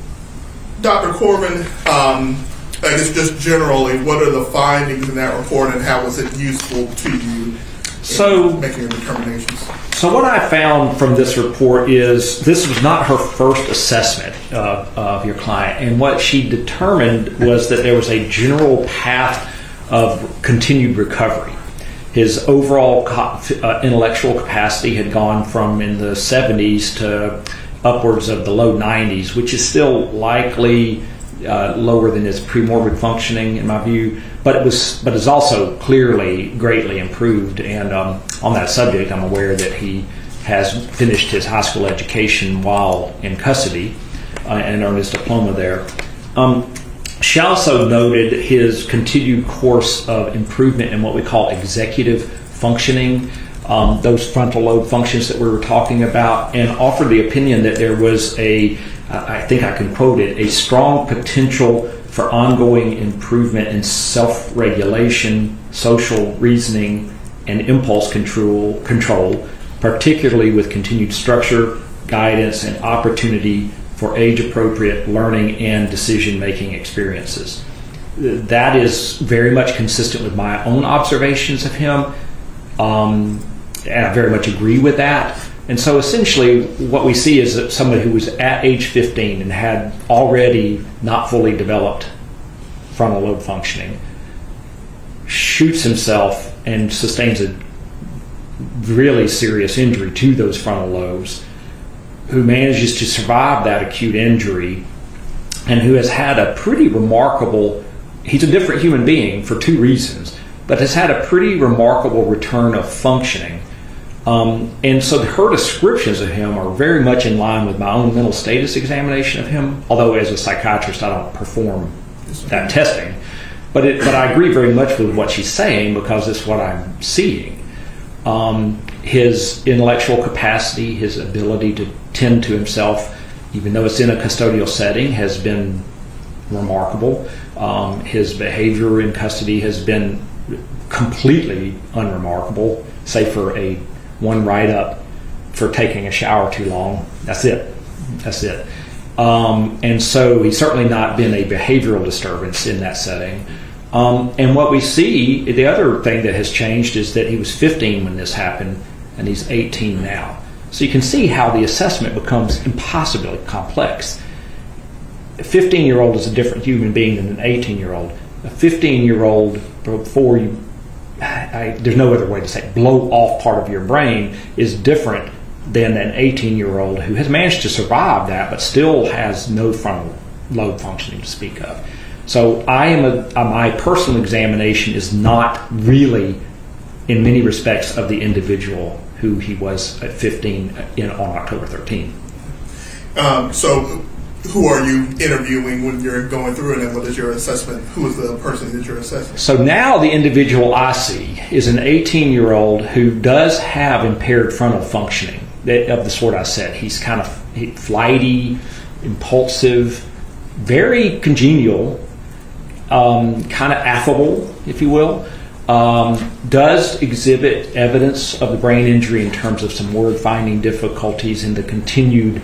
Dr. Corvin, I guess just generally, what are the findings in that report and how was it useful to you in making your determinations? So what I found from this report is this was not her first assessment of your client, and what she determined was that there was a general path of continued recovery. His overall intellectual capacity had gone from in the 70s to upwards of the low 90s, which is still likely lower than his premorbid functioning, in my view, but is also clearly greatly improved. And on that subject, I'm aware that he has finished his high school education while in custody and earned his diploma there. She also noted his continued course of improvement in what we call executive functioning, those frontal lobe functions that we were talking about, and offered the opinion that there was I think I can quote it, a strong potential for ongoing improvement in self-regulation, social reasoning, and impulse control, particularly with continued structure, guidance, and opportunity for age-appropriate learning and decision-making experiences. That is very much consistent with my own observations of him, and I very much agree with that. And so essentially what we see is that somebody who was at age 15 and had already not fully developed frontal lobe functioning shoots himself and sustains a really serious injury to those frontal lobes, who manages to survive that acute injury, and who has had a pretty remarkable, he's a different human being for 2 reasons, but has had a pretty remarkable return of functioning. And so her descriptions of him are very much in line with my own mental status examination of him, although as a psychiatrist I don't perform that testing. But I agree very much with what she's saying because it's what I'm seeing. His intellectual capacity, his ability to tend to himself, even though it's in a custodial setting, has been remarkable. His behavior in custody has been completely unremarkable, save for one write-up for taking a shower too long. That's it. And so he's certainly not been a behavioral disturbance in that setting. And what we see, the other thing that has changed is that he was 15 when this happened, and he's 18 now. So you can see how the assessment becomes impossibly complex. A 15-year-old is a different human being than an 18-year-old. A 15-year-old, before you, there's no other way to say it, blow off part of your brain is different than an 18-year-old who has managed to survive that but still has no frontal lobe functioning to speak of. So my personal examination is not really, in many respects, of the individual who he was at 15 on October 13. So who are you interviewing when you're going through it, and what is your assessment? Who is the person that you're assessing? So now the individual I see is an 18-year-old who does have impaired frontal functioning of the sort I said. He's kind of flighty, impulsive, very congenial, kind of affable, if you will. Does exhibit evidence of the brain injury in terms of some word-finding difficulties and the continued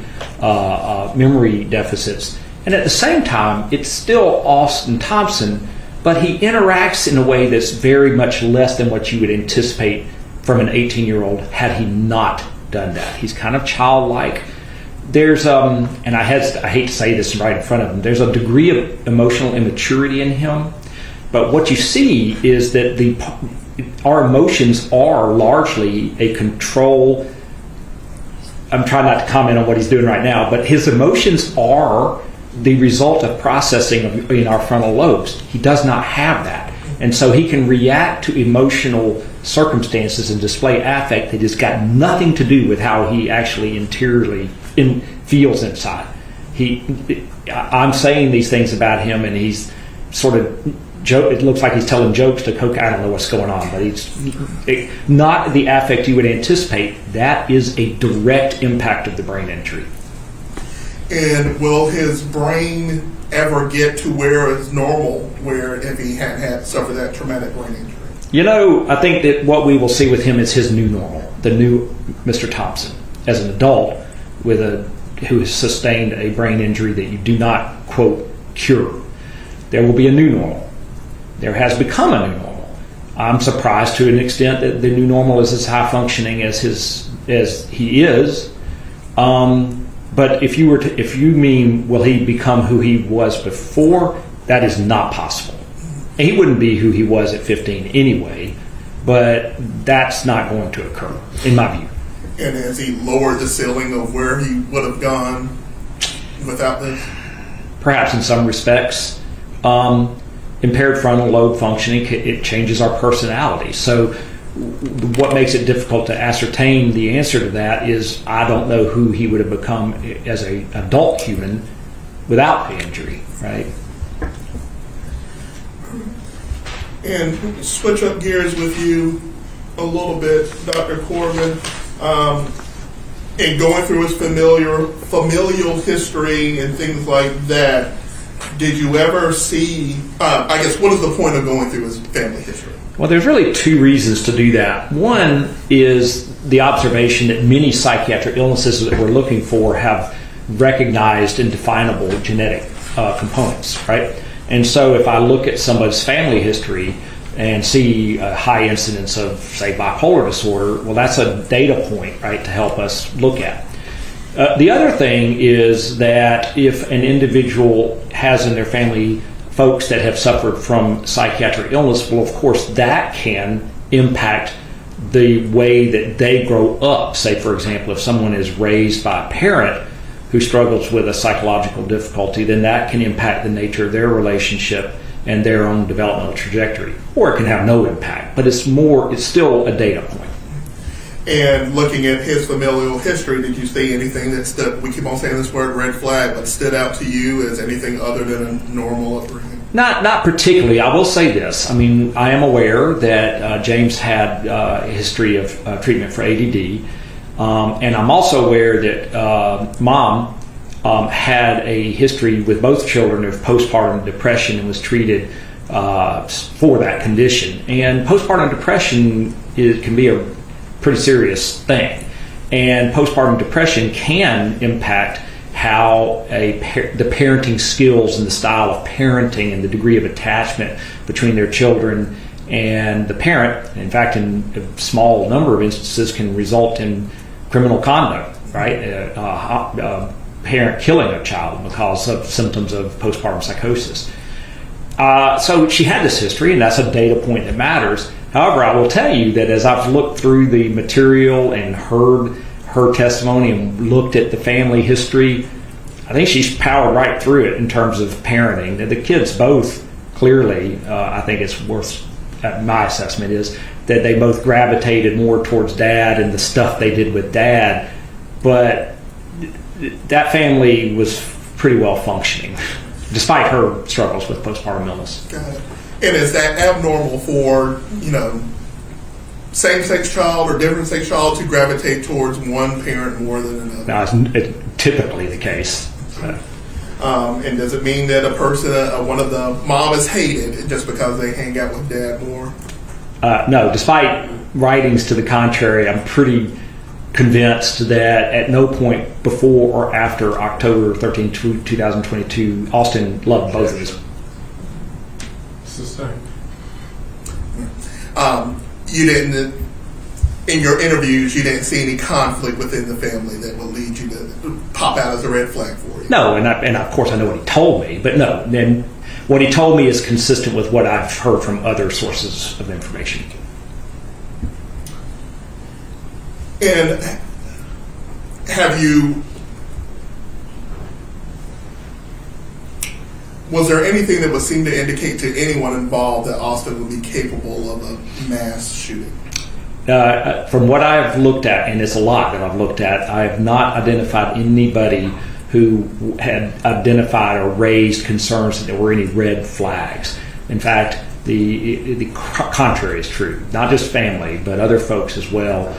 memory deficits. And at the same time, it's still Austin Thompson, but he interacts in a way that's very much less than what you would anticipate from an 18-year-old had he not done that. He's kind of childlike. There's, and I hate to say this right in front of him, there's a degree of emotional immaturity in him. But what you see is that our emotions are largely a control. I'm trying not to comment on what he's doing right now, but his emotions are the result of processing in our frontal lobes. He does not have that. And so he can react to emotional circumstances and display affect that has got nothing to do with how he actually interiorly feels inside. I'm saying these things about him, and he's sort of It looks like he's telling jokes to coke. I don't know what's going on, but not the affect you would anticipate. That is a direct impact of the brain injury. And will his brain ever get to where it's normal, where if he hadn't suffered that traumatic brain injury? I think that what we will see with him is his new normal, the new Mr. Thompson, as an adult who has sustained a brain injury that you do not, quote, cure. There will be a new normal. There has become a new normal. I'm surprised to an extent that the new normal is as high functioning as he is. But if you mean will he become who he was before, that is not possible. And he wouldn't be who he was at 15 anyway, but that's not going to occur, in my view. And has he lowered the ceiling of where he would have gone without this? Perhaps in some respects. Impaired frontal lobe functioning, it changes our personality. So what makes it difficult to ascertain the answer to that is I don't know who he would have become as an adult human without the injury, right? And switch up gears with you a little bit, Dr. Corvin. In going through his familial history and things like that, did you ever see, what is the point of going through his family history? Well, there's really two reasons to do that. One is the observation that many psychiatric illnesses that we're looking for have recognized and definable genetic components, right? And so if I look at somebody's family history and see a high incidence of, say, bipolar disorder, well, that's a data point, right, to help us look at. The other thing is that if an individual has in their family folks that have suffered from psychiatric illness, well, of course, that can impact the way that they grow up. Say, for example, if someone is raised by a parent who struggles with a psychological difficulty, then that can impact the nature of their relationship and their own developmental trajectory. Or it can have no impact, but it's still a data point. And looking at his familial history, did you see anything that we keep on saying this word red flag, but stood out to you as anything other than a normal upbringing? Not particularly. I will say this. I mean, I am aware that James had a history of treatment for ADD, and I'm also aware that Mom had a history with both children of postpartum depression and was treated for that condition. And postpartum depression can be a pretty serious thing, and postpartum depression can impact how the parenting skills and the style of parenting and the degree of attachment between their children and the parent. In fact, in a small number of instances, can result in criminal conduct, right? Parent killing a child because of symptoms of postpartum psychosis. So she had this history, and that's a data point that matters. However, I will tell you that as I've looked through the material and heard her testimony and looked at the family history, I think she's powered right through it in terms of parenting. The kids both clearly, I think it's worth, my assessment is, that they both gravitated more towards dad and the stuff they did with dad. But that family was pretty well functioning, despite her struggles with postpartum illness. Got it. And is that abnormal for, same-sex child or different-sex child to gravitate towards one parent more than another? No, it's typically the case. So. And does it mean that a person, one of the mom is hated just because they hang out with dad more? No, despite writings to the contrary, I'm pretty convinced that at no point before or after October 13, 2022, Austin loved both of his. Sustained. You didn't, in your interviews, you didn't see any conflict within the family that would lead you to pop out as a red flag for you? No, and of course I know what he told me, but no, then what he told me is consistent with what I've heard from other sources of information. And was there anything that would seem to indicate to anyone involved that Austin would be capable of a mass shooting? From what I've looked at, and it's a lot that I've looked at, I have not identified anybody who had identified or raised concerns that there were any red flags. In fact, the contrary is true. Not just family, but other folks as well.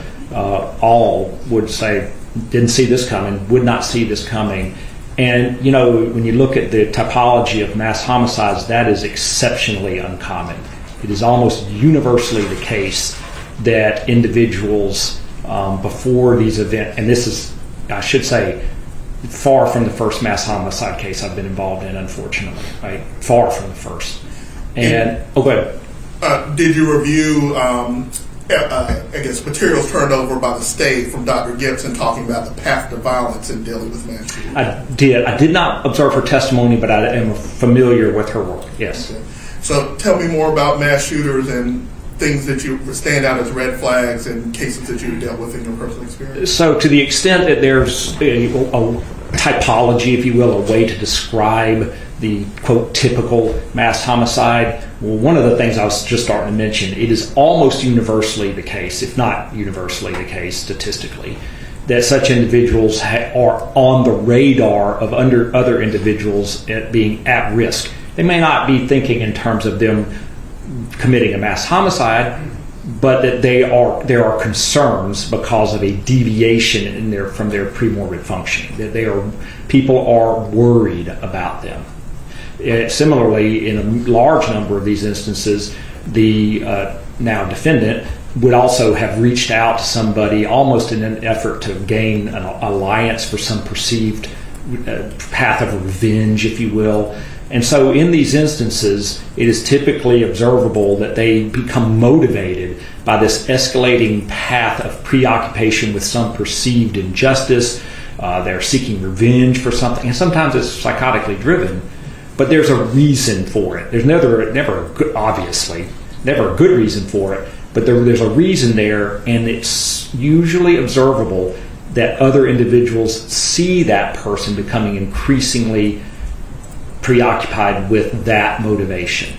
All would say, didn't see this coming, would not see this coming. And, when you look at the typology of mass homicides, that is exceptionally uncommon. It is almost universally the case that individuals before these events, and this is, I should say, far from the first mass homicide case I've been involved in, unfortunately, right? Far from the first. And go ahead. Did you review, materials turned over by the state from Dr. Gibson talking about the path to violence in dealing with mass shootings? I did. I did not observe her testimony, but I am familiar with her work, yes. Okay. So tell me more about mass shooters and things that you stand out as red flags and cases that you've dealt with in your personal experience. So to the extent that there's a typology, if you will, a way to describe the, quote, typical mass homicide, well, one of the things I was just starting to mention, it is almost universally the case, if not universally the case statistically, that such individuals are on the radar of other individuals at being at risk. They may not be thinking in terms of them committing a mass homicide, but that there are concerns because of a deviation from their premorbid functioning. That people are worried about them. Similarly, in a large number of these instances, the now defendant would also have reached out to somebody almost in an effort to gain an alliance for some perceived path of revenge, if you will. And so in these instances, it is typically observable that they become motivated by this escalating path of preoccupation with some perceived injustice. They're seeking revenge for something, and sometimes it's psychotically driven, but there's a reason for it. There's never a good reason for it, but there's a reason there, and it's usually observable that other individuals see that person becoming increasingly preoccupied with that motivation.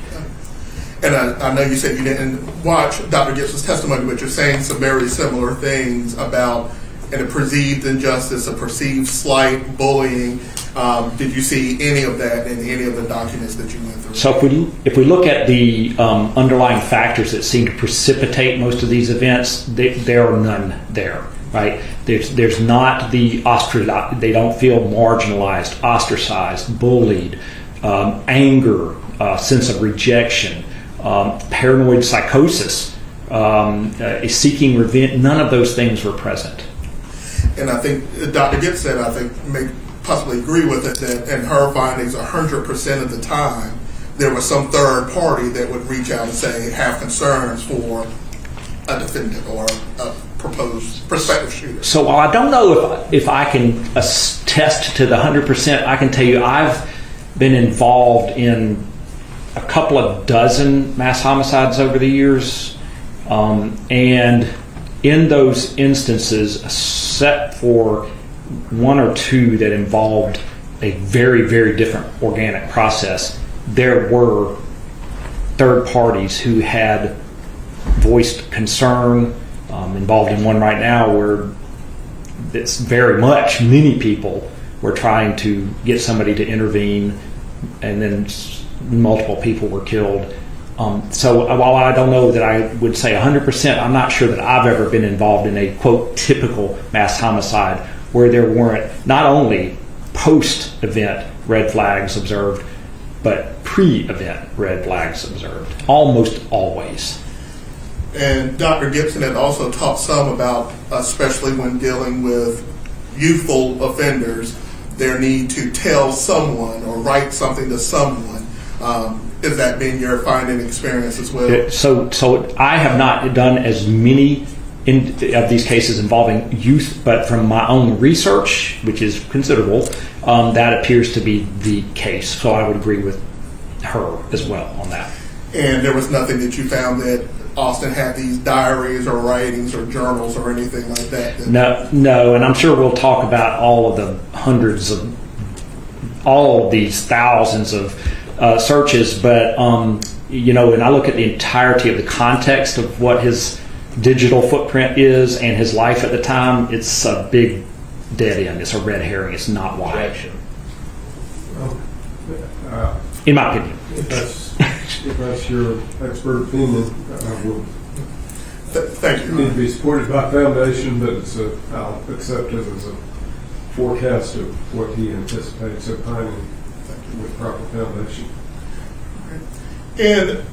And I know you said you didn't watch Dr. Gibson's testimony, but you're saying some very similar things about a perceived injustice, a perceived slight, bullying. Did you see any of that in any of the documents that you went through? So if we look at the underlying factors that seem to precipitate most of these events, there are none there. Right? There's not the they don't feel marginalized, ostracized, bullied, anger, sense of rejection, paranoid psychosis, seeking revenge. None of those things were present. And I think Dr. Gibson, may possibly agree with it, that in her findings, 100% of the time, there was some third party that would reach out and say, have concerns for a defendant or a prospective shooter. So while I don't know if I can attest to the 100%, I can tell you I've been involved in a couple of dozen mass homicides over the years, and in those instances, except for one or two that involved a very, very different organic process, there were third parties who had voiced concern. Involved in one right now where it's very much many people were trying to get somebody to intervene, and then multiple people were killed. So while I don't know that I would say 100%, I'm not sure that I've ever been involved in a, quote, typical mass homicide where there weren't not only post-event red flags observed, but pre-event red flags observed, almost always. And Dr. Gibson had also talked some about, especially when dealing with youthful offenders, their need to tell someone or write something to someone. Has that been your finding experience as well? So I have not done as many of these cases involving youth, but from my own research, which is considerable, that appears to be the case. So I would agree with her as well on that. And there was nothing that you found that Austin had these diaries or writings or journals or anything like that? No, and I'm sure we'll talk about all of the all of these thousands of searches, but when I look at the entirety of the context of what his digital footprint is and his life at the time, it's a big dead end. It's a red herring. It's not wide. In my opinion. if that's your expert opinion, I will. Thank you. Need to be supported by foundation, but I'll accept it as a forecast of what he anticipates opining with proper foundation. And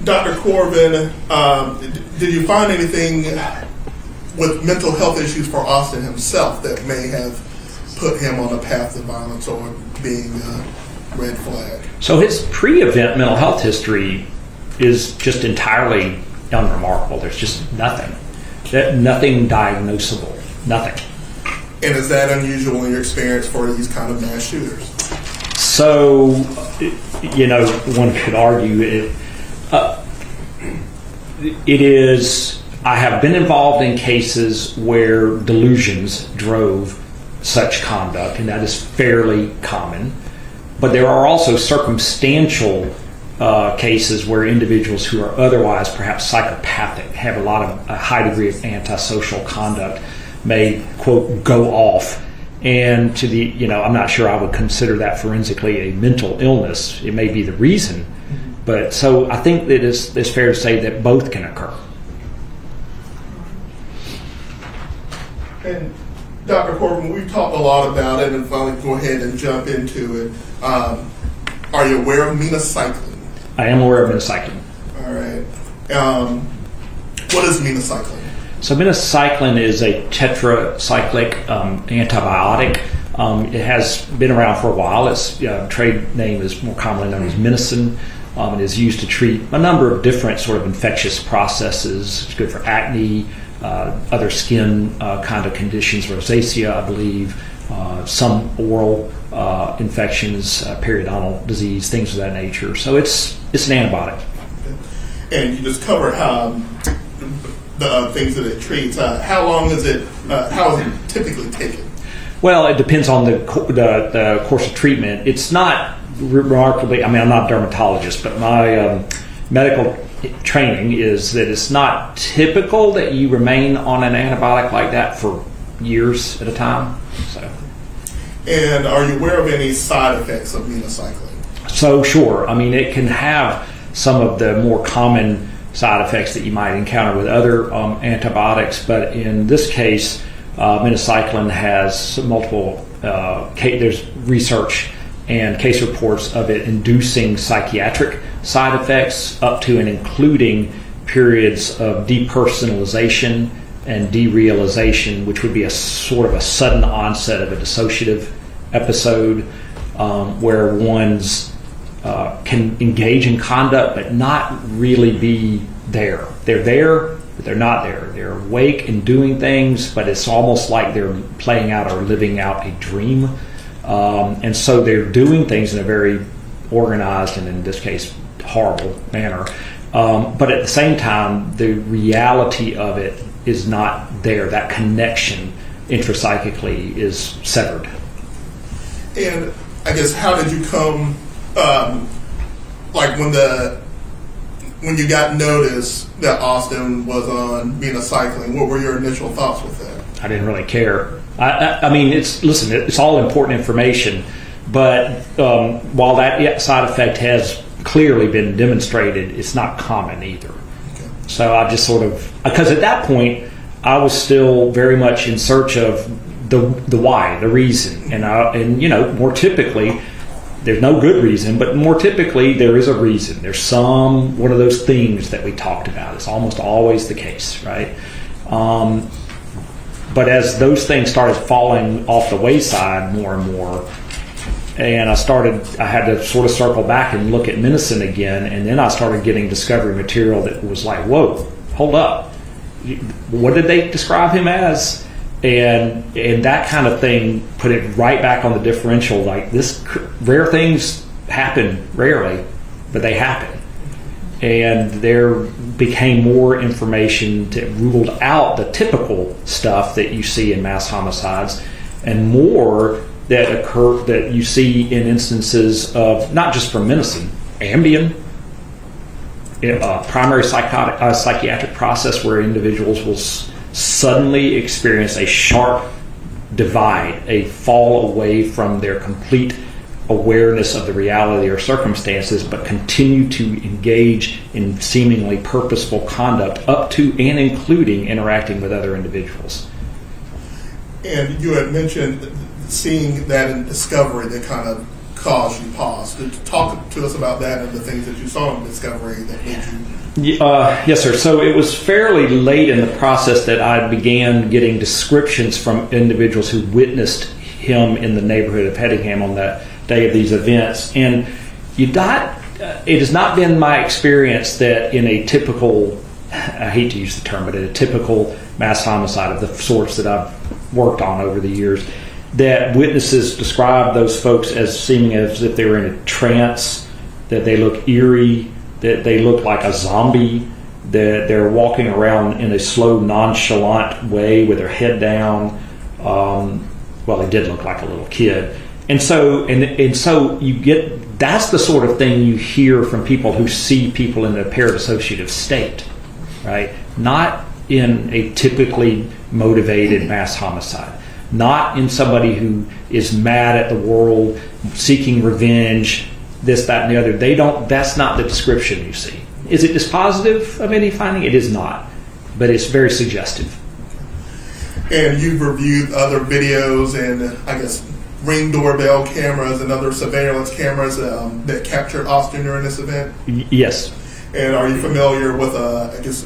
Dr. Corvin, did you find anything with mental health issues for Austin himself that may have put him on a path to violence or being a red flag? So his pre-event mental health history is just entirely unremarkable. There's just nothing diagnosable, nothing. And is that unusual in your experience for these kind of mass shooters? So, one could argue it is. I have been involved in cases where delusions drove such conduct, and that is fairly common. But there are also circumstantial cases where individuals who are otherwise perhaps psychopathic, have a high degree of antisocial conduct, may, quote, go off. And I'm not sure I would consider that forensically a mental illness. It may be the reason. But so I think that it's fair to say that both can occur. And Dr. Corvin, we've talked a lot about it, and finally go ahead and jump into it. Are you aware of minocycline? I am aware of minocycline. All right. What is minocycline? So minocycline is a tetracyclic antibiotic. It has been around for a while. Its trade name is more commonly known as minicin. It is used to treat a number of different sort of infectious processes. It's good for acne, other skin kind of conditions, rosacea, I believe, some oral infections, periodontal disease, things of that nature. So it's an antibiotic. And you just covered how the things that it treats. How long is it? How is it typically taken? Well, it depends on the course of treatment. It's not remarkably. I'm not a dermatologist, but my medical training is that it's not typical that you remain on an antibiotic like that for years at a time. So. And are you aware of any side effects of minocycline? So sure. It can have some of the more common side effects that you might encounter with other antibiotics, but in this case, minocycline has multiple. There's research and case reports of it inducing psychiatric side effects up to and including periods of depersonalization and derealization, which would be a sort of a sudden onset of a dissociative episode where one's can engage in conduct but not really be there. They're there, but they're not there. They're awake and doing things, but it's almost like they're playing out or living out a dream. And so they're doing things in a very organized and, in this case, horrible manner. But at the same time, the reality of it is not there. That connection intrapsychically is severed. And I guess, how did you come, when you got notice that Austin was on minocycline, what were your initial thoughts with that? I didn't really care. It's all important information, but while that side effect has clearly been demonstrated, it's not common either. Okay. So I just because at that point I was still very much in search of the why, the reason, and more typically there's no good reason, but more typically there is a reason. There's one of those themes that we talked about. It's almost always the case, right? But as those things started falling off the wayside more and more, and I had to sort of circle back and look at medicine again, and then I started getting discovery material that was like, whoa, hold up. What did they describe him as? And that kind of thing put it right back on the differential, like rare things happen rarely, but they happen. And there became more information that ruled out the typical stuff that you see in mass homicides, and more that occur that you see in instances of not just from medicine, Ambien, primary psychiatric process where individuals will suddenly experience a sharp divide, a fall away from their complete awareness of the reality or circumstances, but continue to engage in seemingly purposeful conduct up to and including interacting with other individuals. And you had mentioned seeing that in Discovery that kind of caused you pause. Talk to us about that and the things that you saw in Discovery that made you... Yes, sir. So it was fairly late in the process that I began getting descriptions from individuals who witnessed him in the neighborhood of Hedingham on that day of these events. And it has not been my experience that in a typical, I hate to use the term, but in a typical mass homicide of the sorts that I've worked on over the years, that witnesses describe those folks as seeming as if they were in a trance, that they look eerie, that they look like a zombie, that they're walking around in a slow, nonchalant way with their head down. Well, they did look like a little kid. And so you get, that's the sort of thing you hear from people who see people in a paradissociative state, right? Not in a typically motivated mass homicide. Not in somebody who is mad at the world, seeking revenge, this, that, and the other. That's not the description you see. Is it dispositive of any finding? It is not. But it's very suggestive. And you've reviewed other videos and, I guess, Ring doorbell cameras and other surveillance cameras that captured Austin during this event? Yes. And are you familiar with, I guess,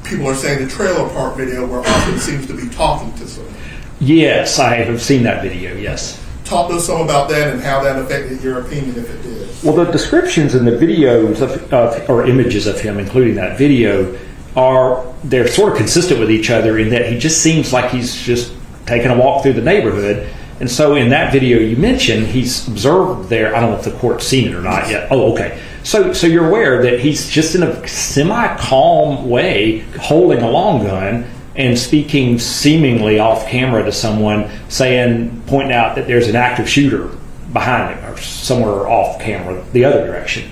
people are saying the trailer park video where Austin seems to be talking to someone? Yes, I have seen that video, yes. Talk to us some about that and how that affected your opinion, if it did. Well, the descriptions in the videos or images of him, including that video, they're sort of consistent with each other in that he just seems like he's just taking a walk through the neighborhood. And so in that video you mentioned, he's observed there, I don't know if the court's seen it or not yet. Oh, okay. So you're aware that he's just in a semi-calm way holding a long gun and speaking seemingly off camera to someone, pointing out that there's an active shooter behind him or somewhere off camera the other direction.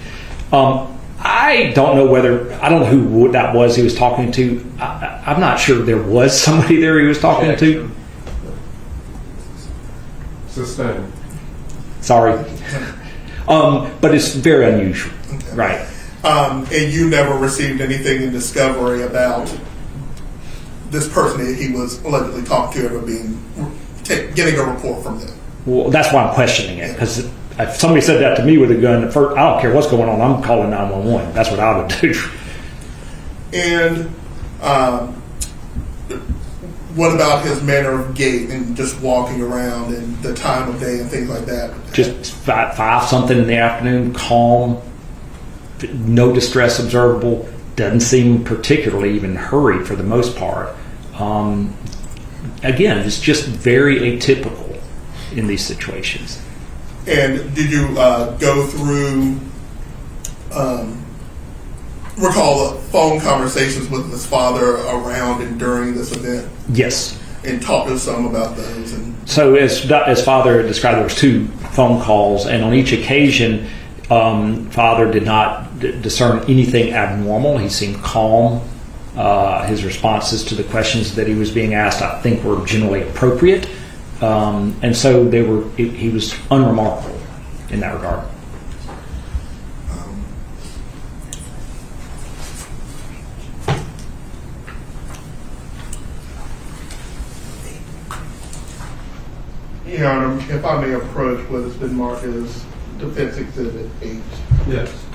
I don't know who that was he was talking to. I'm not sure there was somebody there he was talking to. Sustained. Sorry. But it's very unusual. Okay. Right. And you never received anything in Discovery about this person that he was allegedly talking to ever getting a report from them? Well, that's why I'm questioning it, because if somebody said that to me with a gun, I don't care what's going on, I'm calling 911. That's what I would do. And what about his manner of gait and just walking around and the time of day and things like that? Just 5-something in the afternoon, calm, no distress observable, doesn't seem particularly even hurried for the most part. Again, it's just very atypical in these situations. And did you go through, recall phone conversations with his father around and during this event? Yes. And talk to us some about those. So as father described, there was 2 phone calls, and on each occasion, father did not discern anything abnormal. He seemed calm. His responses to the questions that he was being asked, I think, were generally appropriate. And so he was unremarkable in that regard. Your Honor, if I may approach what has been marked as Defense Exhibit 8. Yes.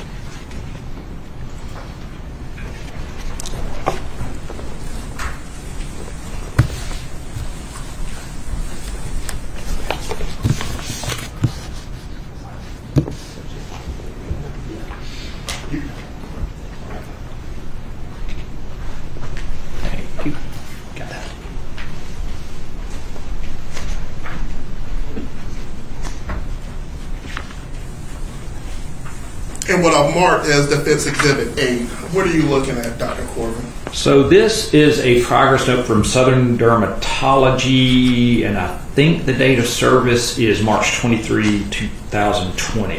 And what I've marked as Defense Exhibit 8, what are you looking at, Dr. Corvin? So this is a progress note from Southern Dermatology, and I think the date of service is March 23, 2020.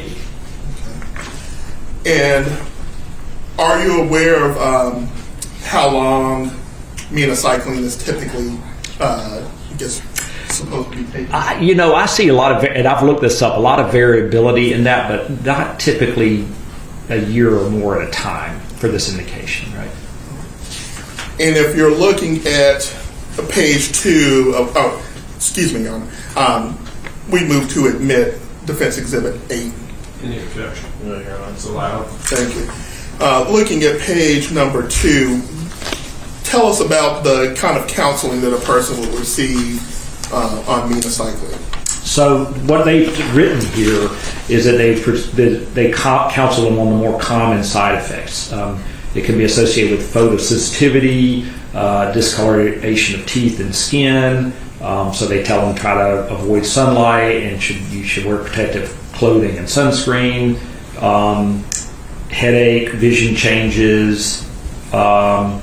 Okay. And are you aware of how long minocycline is typically supposed to be taken? I see a lot of, and I've looked this up, a lot of variability in that, but not typically a year or more at a time for this indication, right? And if you're looking at page 2 of, Your Honor, we move to admit Defense Exhibit 8. Any objection? No, Your Honor, it's allowed. Thank you. Looking at page number 2, tell us about the kind of counseling that a person will receive on minocycline. So what they've written here is that they counsel them on the more common side effects. It can be associated with photosensitivity, discoloration of teeth and skin. So they tell them to try to avoid sunlight and you should wear protective clothing and sunscreen. Headache, vision changes, and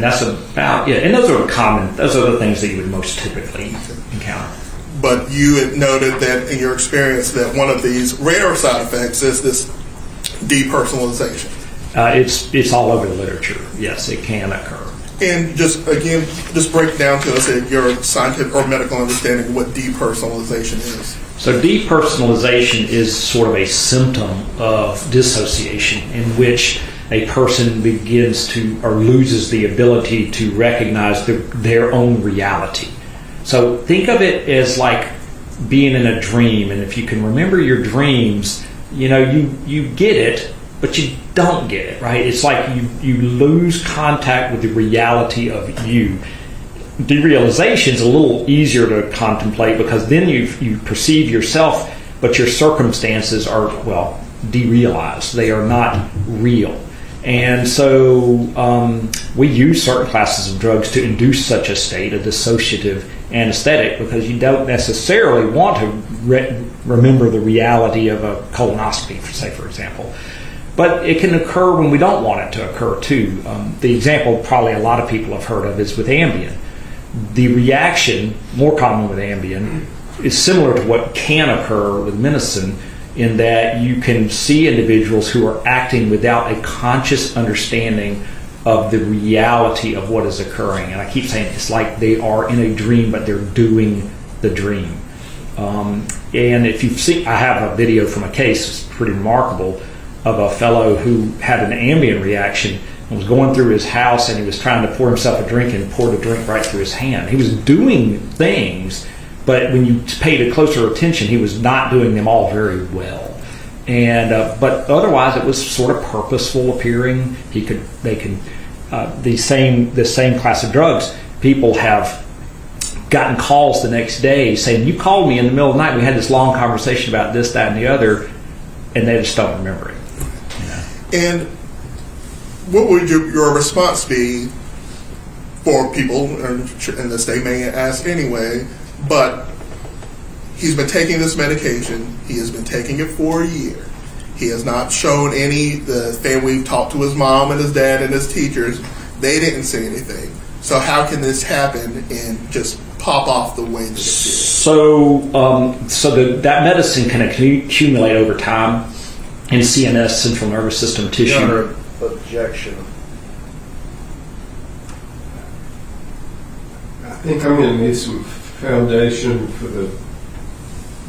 that's about it. And those are common. Those are the things that you would most typically encounter. But you had noted that in your experience that one of these rare side effects is this depersonalization. It's all over the literature. Yes, it can occur. And just break down to us your scientific or medical understanding of what depersonalization is. So depersonalization is sort of a symptom of dissociation in which a person begins to or loses the ability to recognize their own reality. So think of it as like being in a dream, and if you can remember your dreams, you get it, but you don't get it, right? It's like you lose contact with the reality of you. Derealization is a little easier to contemplate because then you perceive yourself, but your circumstances are, derealized. They are not real. And so we use certain classes of drugs to induce such a state, a dissociative anesthetic, because you don't necessarily want to remember the reality of a colonoscopy, for example. But it can occur when we don't want it to occur too. The example probably a lot of people have heard of is with Ambien. The reaction, more common with Ambien, is similar to what can occur with medicine in that you can see individuals who are acting without a conscious understanding of the reality of what is occurring. And I keep saying it's like they are in a dream, but they're doing the dream. And if you've seen, I have a video from a case, it's pretty remarkable, of a fellow who had an Ambien reaction and was going through his house and he was trying to pour himself a drink and poured a drink right through his hand. He was doing things, but when you paid a closer attention, he was not doing them all very well. And but otherwise, it was sort of purposeful appearing. The same class of drugs. People have gotten calls the next day saying, "You called me in the middle of the night. We had this long conversation about this, that, and the other," and they just don't remember it. And what would your response be for people, and this they may ask anyway, but he's been taking this medication, he has been taking it for a year, he has not shown the family talked to his mom and his dad and his teachers, they didn't say anything. So how can this happen and just pop off the way that it did? So that medicine can accumulate over time in CNS, central nervous system tissue. Your objection. I think I'm going to need some foundation for the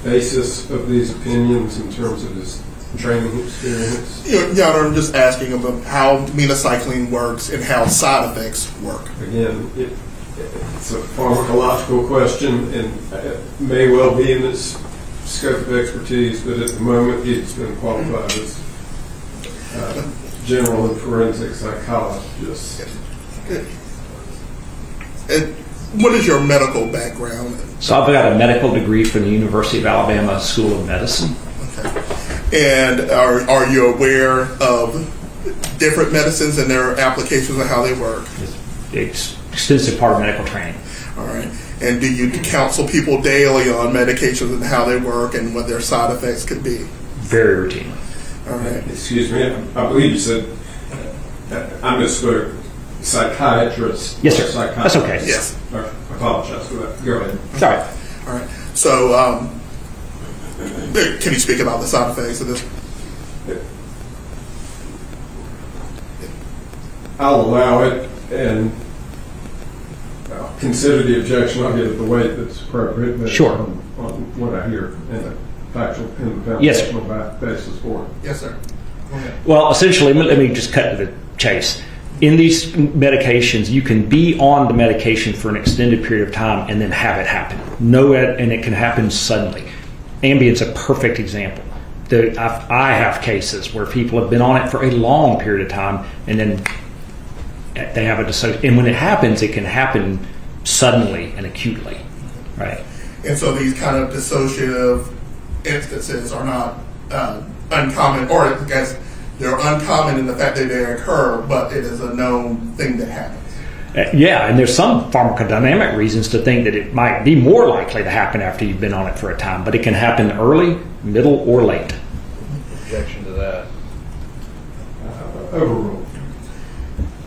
basis of these opinions in terms of his training experience. Your Honor, I'm just asking about how minocycline works and how side effects work. Again, it's a pharmacological question and it may well be in its scope of expertise, but at the moment he's been qualified as general and forensic psychologist. And what is your medical background? So I've got a medical degree from the University of Alabama School of Medicine. Okay. And are you aware of different medicines and their applications and how they work? It's extensive part of medical training. All right. And do you counsel people daily on medications and how they work and what their side effects could be? Very routinely. All right. Excuse me, I believe you said, I misspoke, psychiatrist. Yes, sir. Psychiatrist. That's okay. Yes. I apologize for that. Go ahead. Sorry. All right. So, can you speak about the side effects of this? I'll allow it, and I'll consider the objection. I'll give it the weight that's appropriate. But Sure. On what I hear in the factual and the Yes, foundational basis for it. Yes, sir. Go ahead. Well, essentially, let me just cut to the chase. In these medications, you can be on the medication for an extended period of time and then have it happen. And it can happen suddenly. Ambien's a perfect example. I have cases where people have been on it for a long period of time, and then they have a dissociative. And when it happens, it can happen suddenly and acutely, right? And so these kind of dissociative instances are not uncommon, or I guess they're uncommon in the fact that they occur, but it is a known thing that happens. Yeah, and there's some pharmacodynamic reasons to think that it might be more likely to happen after you've been on it for a time, but it can happen early, middle, or late. Objection to that. Overruled.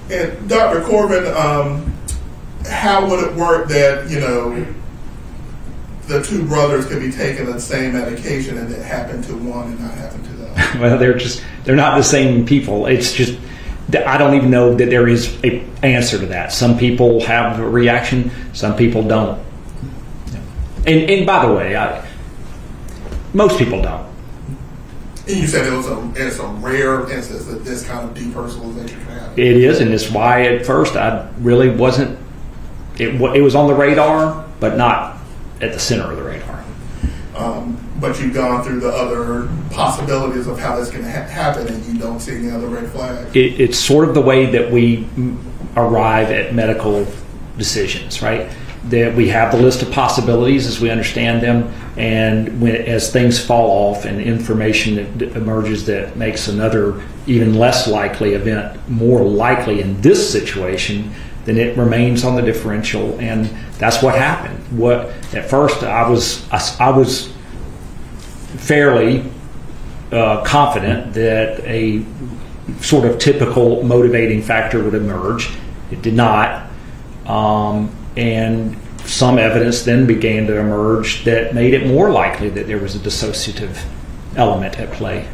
And Dr. Corvin, how would it work that, the two brothers could be taking the same medication and it happened to one and not happen to the other? Well, they're not the same people. It's just, I don't even know that there is an answer to that. Some people have a reaction, some people don't. And by the way, most people don't. And you said it's a rare instance that this kind of depersonalization can happen. It is, and it's why at first I really wasn't. It was on the radar, but not at the center of the radar. But you've gone through the other possibilities of how this can happen, and you don't see any other red flags. It's sort of the way that we arrive at medical decisions, right? That we have the list of possibilities as we understand them, and as things fall off and information that emerges that makes another even less likely event more likely in this situation, then it remains on the differential, and that's what happened. At first I was fairly confident that a sort of typical motivating factor would emerge. It did not. And some evidence then began to emerge that made it more likely that there was a dissociative element at play.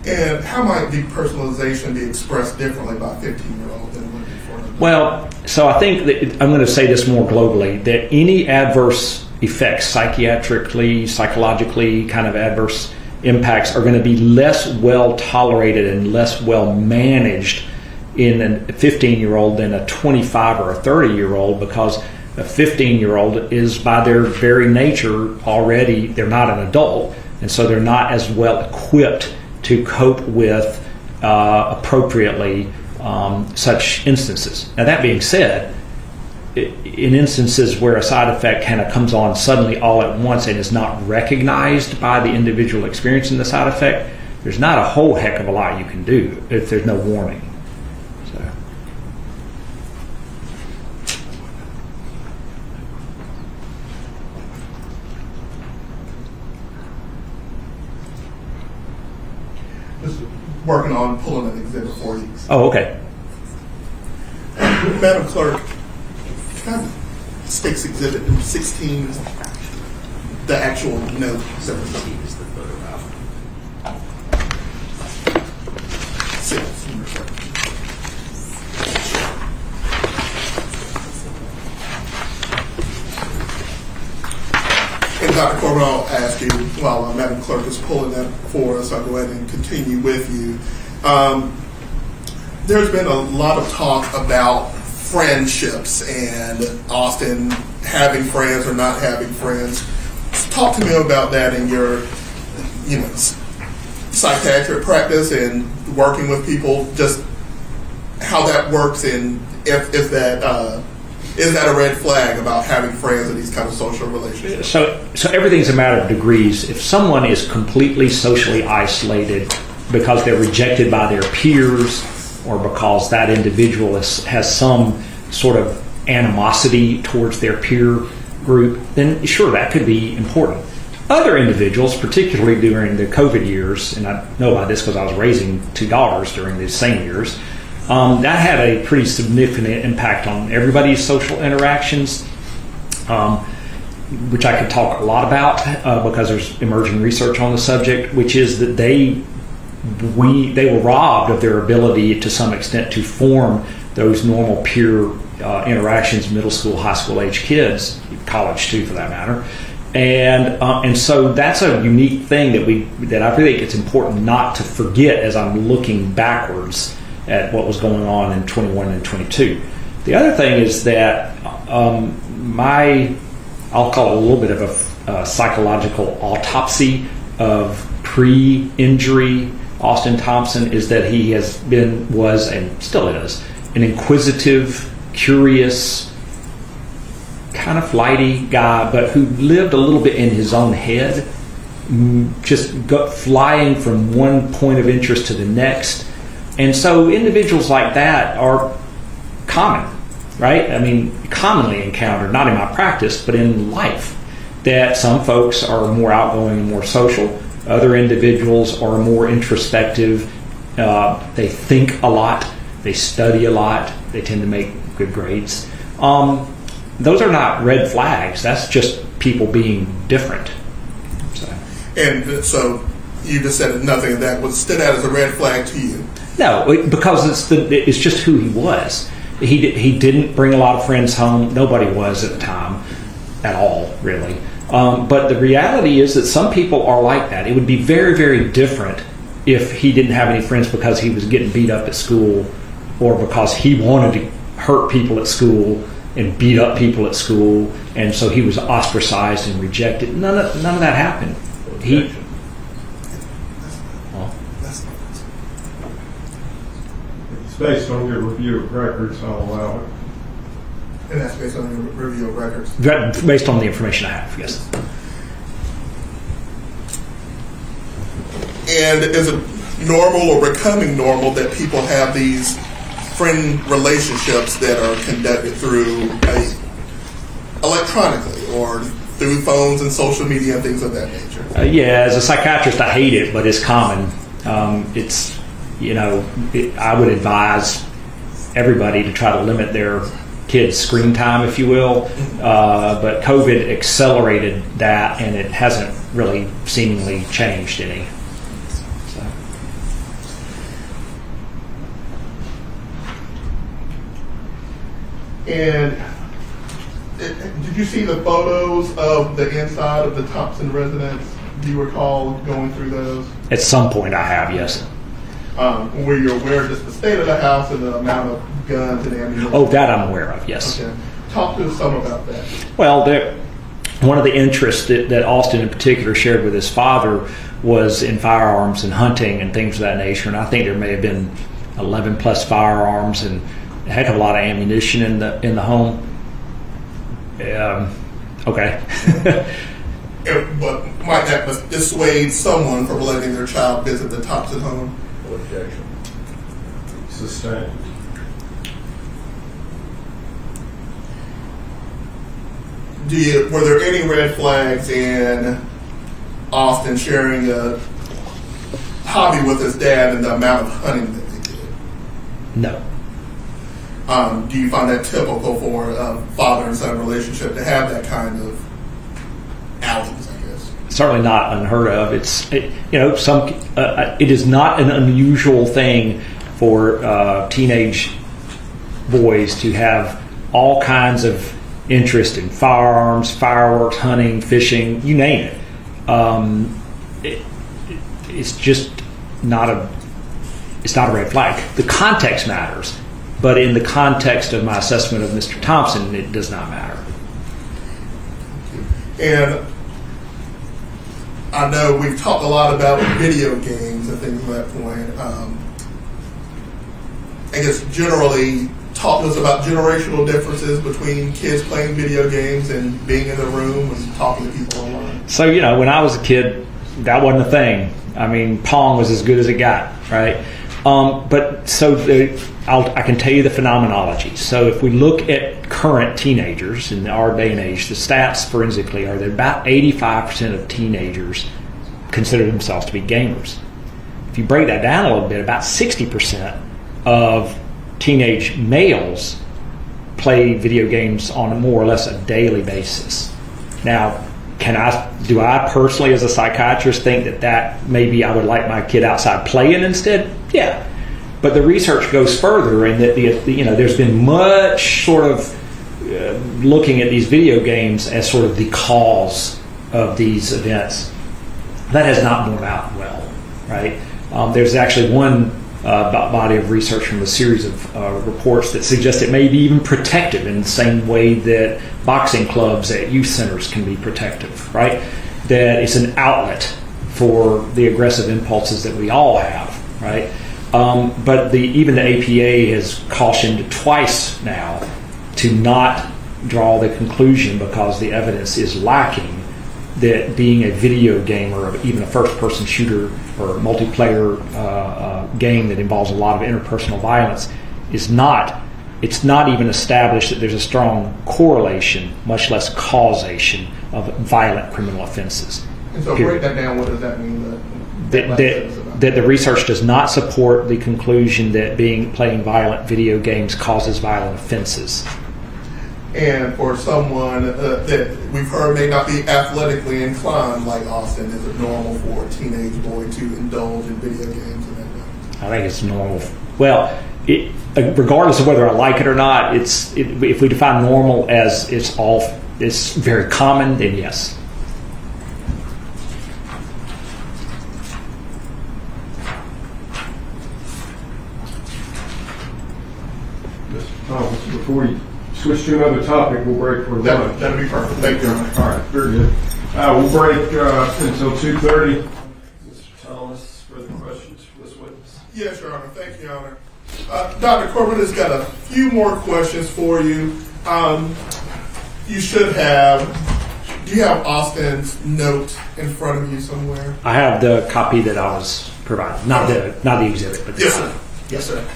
And how might depersonalization be expressed differently by a 15-year-old than it would be for an adult? Well, so I think that I'm going to say this more globally, that any adverse effects, psychiatrically, psychologically, kind of adverse impacts are going to be less well tolerated and less well managed in a 15-year-old than a 25 or a 30-year-old, because a 15-year-old is by their very nature already, they're not an adult, and so they're not as well equipped to cope with appropriately such instances. Now, that being said, in instances where a side effect kind of comes on suddenly all at once and is not recognized by the individual experiencing the side effect, there's not a whole heck of a lot you can do if there's no warning. So. Just working on pulling an exhibit for you. Oh, okay. Madam Clerk, kind of sticks exhibit 16, the actual note. 17 is the photo out. 6. And Dr. Corvin, I'll ask you, while Madam Clerk is pulling that for us, I'll go ahead and continue with you. There's been a lot of talk about friendships and Austin having friends or not having friends. Talk to me about that in your, psychiatric practice and working with people. Just how that works, and if that is that a red flag about having friends in these kind of social relationships? So everything's a matter of degrees. If someone is completely socially isolated because they're rejected by their peers, or because that individual has some sort of animosity towards their peer group, then sure, that could be important. Other individuals, particularly during the COVID years, and I know about this because I was raising 2 daughters during these same years, that had a pretty significant impact on everybody's social interactions, which I could talk a lot about because there's emerging research on the subject, which is that they they were robbed of their ability to some extent to form those normal peer interactions, middle school, high school age kids, college too for that matter. And so that's a unique thing that I really think it's important not to forget as I'm looking backwards at what was going on in 21 and 22. The other thing is that I'll call it a little bit of a psychological autopsy of pre-injury Austin Thompson is that he was and still is an inquisitive, curious, kind of flighty guy, but who lived a little bit in his own head, just flying from one point of interest to the next. And so individuals like that are common, right? I mean, commonly encountered, not in my practice, but in life, that some folks are more outgoing and more social. Other individuals are more introspective. They think a lot. They study a lot. They tend to make good grades. Those are not red flags. That's just people being different. And so you just said nothing of that stood out as a red flag to you. No, because it's just who he was. He didn't bring a lot of friends home. Nobody was at the time at all, really. But the reality is that some people are like that. It would be very, very different if he didn't have any friends because he was getting beat up at school or because he wanted to hurt people at school and beat up people at school, and so he was ostracized and rejected. None of that happened. It's based on your review of records, I'll allow it. And that's based on your review of records? Based on the information I have, yes. And is it normal or becoming normal that people have these friend relationships that are conducted through electronically or through phones and social media and things of that nature? Yeah, as a psychiatrist, I hate it, but it's common. I would advise everybody to try to limit their kids' screen time, if you will. But COVID accelerated that, and it hasn't really seemingly changed any. So. And did you see the photos of the inside of the Thompson residence? Do you recall going through those? At some point I have, yes. Were you aware of just the state of the house and the amount of guns and ammunition? Oh, that I'm aware of, yes. Okay. Talk to us some about that. Well, one of the interests that Austin in particular shared with his father was in firearms and hunting and things of that nature, and I think there may have been 11 plus firearms and a heck of a lot of ammunition in the home. Okay. But might that dissuade someone from letting their child visit the Thompson home? Objection. Sustained. Were there any red flags in Austin sharing a hobby with his dad and the amount of hunting that they did? No. Do you find that typical for a father and son relationship to have that kind of outings, I guess? Certainly not unheard of. It is not an unusual thing for teenage boys to have all kinds of interest in firearms, fireworks, hunting, fishing, you name it. It's just not a red flag. The context matters, but in the context of my assessment of Mr. Thompson, it does not matter. And I know we've talked a lot about video games and things at that point. I guess generally talk to us about generational differences between kids playing video games and being in the room and talking to people online. So, when I was a kid, that wasn't a thing. I mean, Pong was as good as it got, right? I can tell you the phenomenology. So if we look at current teenagers in our day and age, the stats forensically are that about 85% of teenagers consider themselves to be gamers. If you break that down a little bit, about 60% of teenage males play video games on a more or less a daily basis. Now, Do I personally, as a psychiatrist, think that maybe I would like my kid outside playing instead? Yeah. But the research goes further, and that there's been much sort of looking at these video games as sort of the cause of these events. That has not borne out well, right? There's actually one body of research from a series of reports that suggest it may be even protective in the same way that boxing clubs at youth centers can be protective, right? That it's an outlet for the aggressive impulses that we all have, right? But even the APA has cautioned twice now to not draw the conclusion, because the evidence is lacking, that being a video game or even a first-person shooter or multiplayer game that involves a lot of interpersonal violence it's not even established that there's a strong correlation, much less causation, of violent criminal offenses. And so break that down. What does that mean? That the research does not support the conclusion that playing violent video games causes violent offenses. And for someone that we've heard may not be athletically inclined like Austin, is it normal for a teenage boy to indulge in video games in that way? I think it's normal. Well, regardless of whether I like it or not, if we define normal as it's very common, then yes. Before you switch to another topic, we'll break for lunch. That'd be perfect. Thank you. All right, very good. We'll break until 2:30. Mr. Thomas, further questions for this witness? Yes, Your Honor. Thank you, Your Honor. Dr. Corvin has got a few more questions for you. You should have. Do you have Austin's note in front of you somewhere? I have the copy that I was provided, not the exhibit, but the yes, copy. sir. Yes, sir.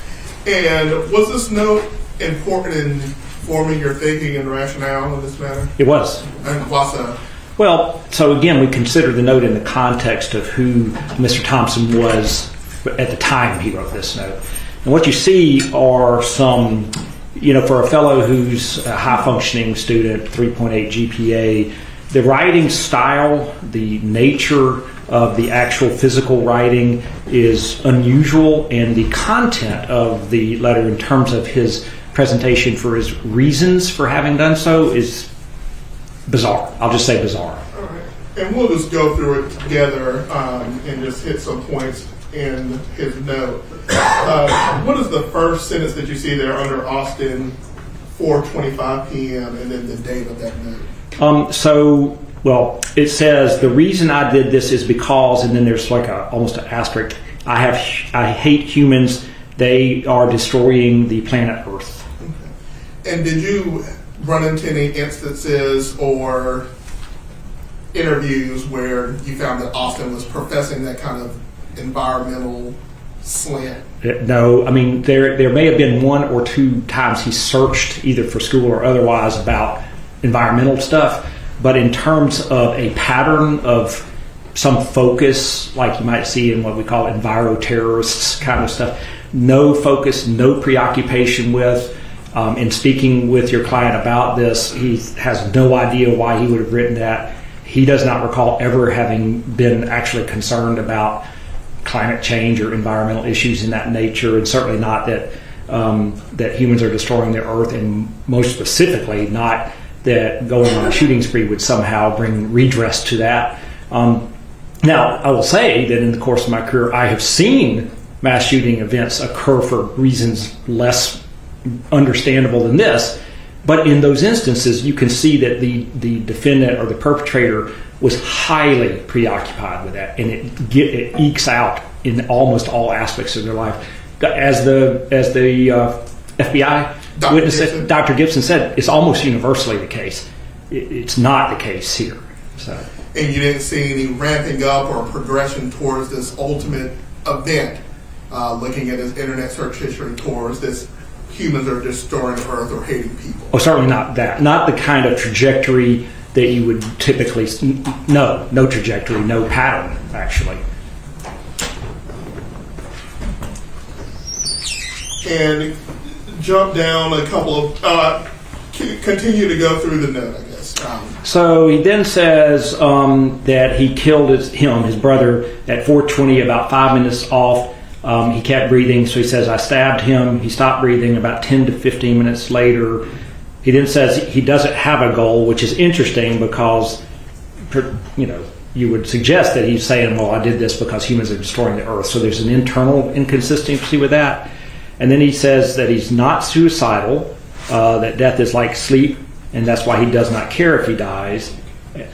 And was this note important in forming your thinking and rationale in this matter? It was. And why so? Well, so again, we consider the note in the context of who Mr. Thompson was at the time he wrote this note. And what you see are some, for a fellow who's a high-functioning student, 3.8 GPA, the writing style, the nature of the actual physical writing is unusual, and the content of the letter in terms of his presentation for his reasons for having done so is bizarre. I'll just say bizarre. All right. And we'll just go through it together and just hit some points in his note. What is the first sentence that you see there under Austin, 4:25 p.m., and then the date of that note? It says, the reason I did this is because, and then there's like almost an asterisk, I hate humans. They are destroying the planet Earth. Okay. And did you run into any instances or interviews where you found that Austin was professing that kind of environmental slant? No, I mean, there may have been one or two times he searched either for school or otherwise about environmental stuff, but in terms of a pattern of some focus, like you might see in what we call enviro-terrorists kind of stuff, no focus, no preoccupation with. In speaking with your client about this, he has no idea why he would have written that. He does not recall ever having been actually concerned about climate change or environmental issues in that nature, and certainly not that humans are destroying the earth, and most specifically not that going on a shooting spree would somehow bring redress to that. Now, I will say that in the course of my career, I have seen mass shooting events occur for reasons less understandable than this, but in those instances, you can see that the defendant or the perpetrator was highly preoccupied with that, and it ekes out in almost all aspects of their life. As the FBI witness said, Dr. Gibson said, it's almost universally the case. It's not the case here. So. And you didn't see any ramping up or progression towards this ultimate event, looking at his internet search history towards this humans are destroying the earth or hating people? Oh, certainly not that. Not the kind of trajectory that you would typically... No trajectory, no pattern, actually. And jump down a couple of... continue to go through the note, I guess. So he then says that he killed his brother, at 4:20, about 5 minutes off. He kept breathing, so he says, I stabbed him. He stopped breathing about 10 to 15 minutes later. He then says he doesn't have a goal, which is interesting because, you would suggest that he's saying, well, I did this because humans are destroying the earth. So there's an internal inconsistency with that. And then he says that he's not suicidal, that death is like sleep, and that's why he does not care if he dies.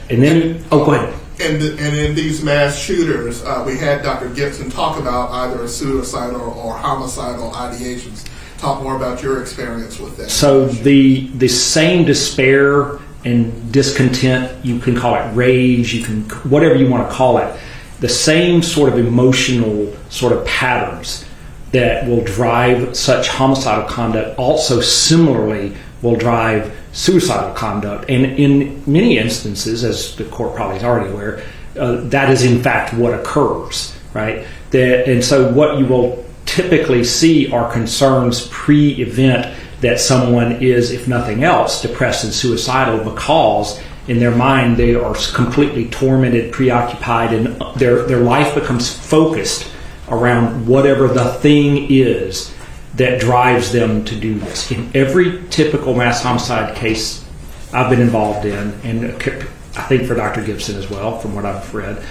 And then, go ahead. And in these mass shooters, we had Dr. Gibson talk about either suicidal or homicidal ideations. Talk more about your experience with that. So the same despair and discontent, you can call it rage, you can whatever you want to call it, the same sort of emotional sort of patterns that will drive such homicidal conduct also similarly will drive suicidal conduct. And in many instances, as the court probably is already aware, that is in fact what occurs, right? And so what you will typically see are concerns pre-event that someone is, if nothing else, depressed and suicidal because in their mind they are completely tormented, preoccupied, and their life becomes focused around whatever the thing is that drives them to do this. In every typical mass homicide case I've been involved in, and I think for Dr. Gibson as well, from what I've read,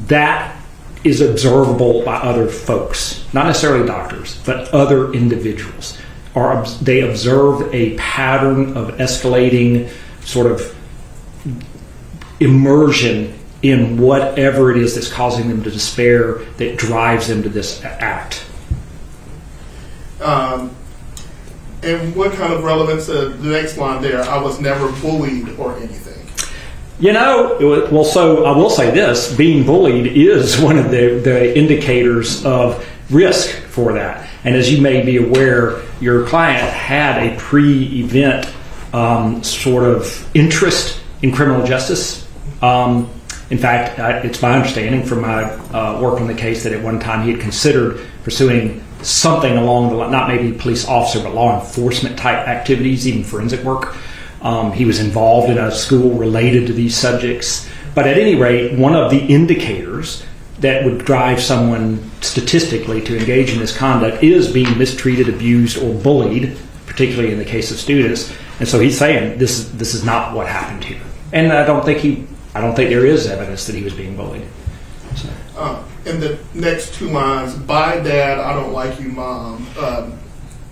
that is observable by other folks, not necessarily doctors, but other individuals. They observe a pattern of escalating sort of immersion in whatever it is that's causing them to despair that drives them to this act. And what kind of relevance, the next line there, I was never bullied or anything? So I will say this, being bullied is one of the indicators of risk for that. And as you may be aware, your client had a pre-event sort of interest in criminal justice. In fact, it's my understanding from my work on the case that at one time he had considered pursuing something along the line, not maybe police officer, but law enforcement type activities, even forensic work. He was involved in a school related to these subjects. But at any rate, one of the indicators that would drive someone statistically to engage in this conduct is being mistreated, abused, or bullied, particularly in the case of students. And so he's saying this is not what happened here. And I don't think there is evidence that he was being bullied. So. In the next two lines, bye dad, I don't like you mom.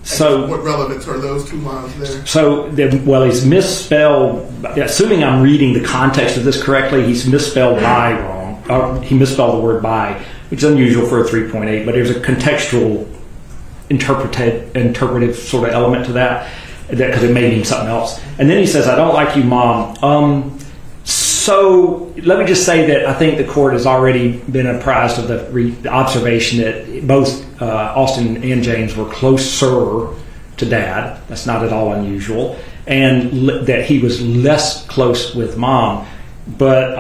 So what relevance are those two lines there? So, he's misspelled, assuming I'm reading the context of this correctly, he's misspelled by wrong. He misspelled the word by, which is unusual for a 3.8, but there's a contextual interpretive sort of element to that because it may mean something else. And then he says, I don't like you mom. So let me just say that I think the court has already been apprised of the observation that both Austin and James were closer to dad. That's not at all unusual. And that he was less close with mom. But,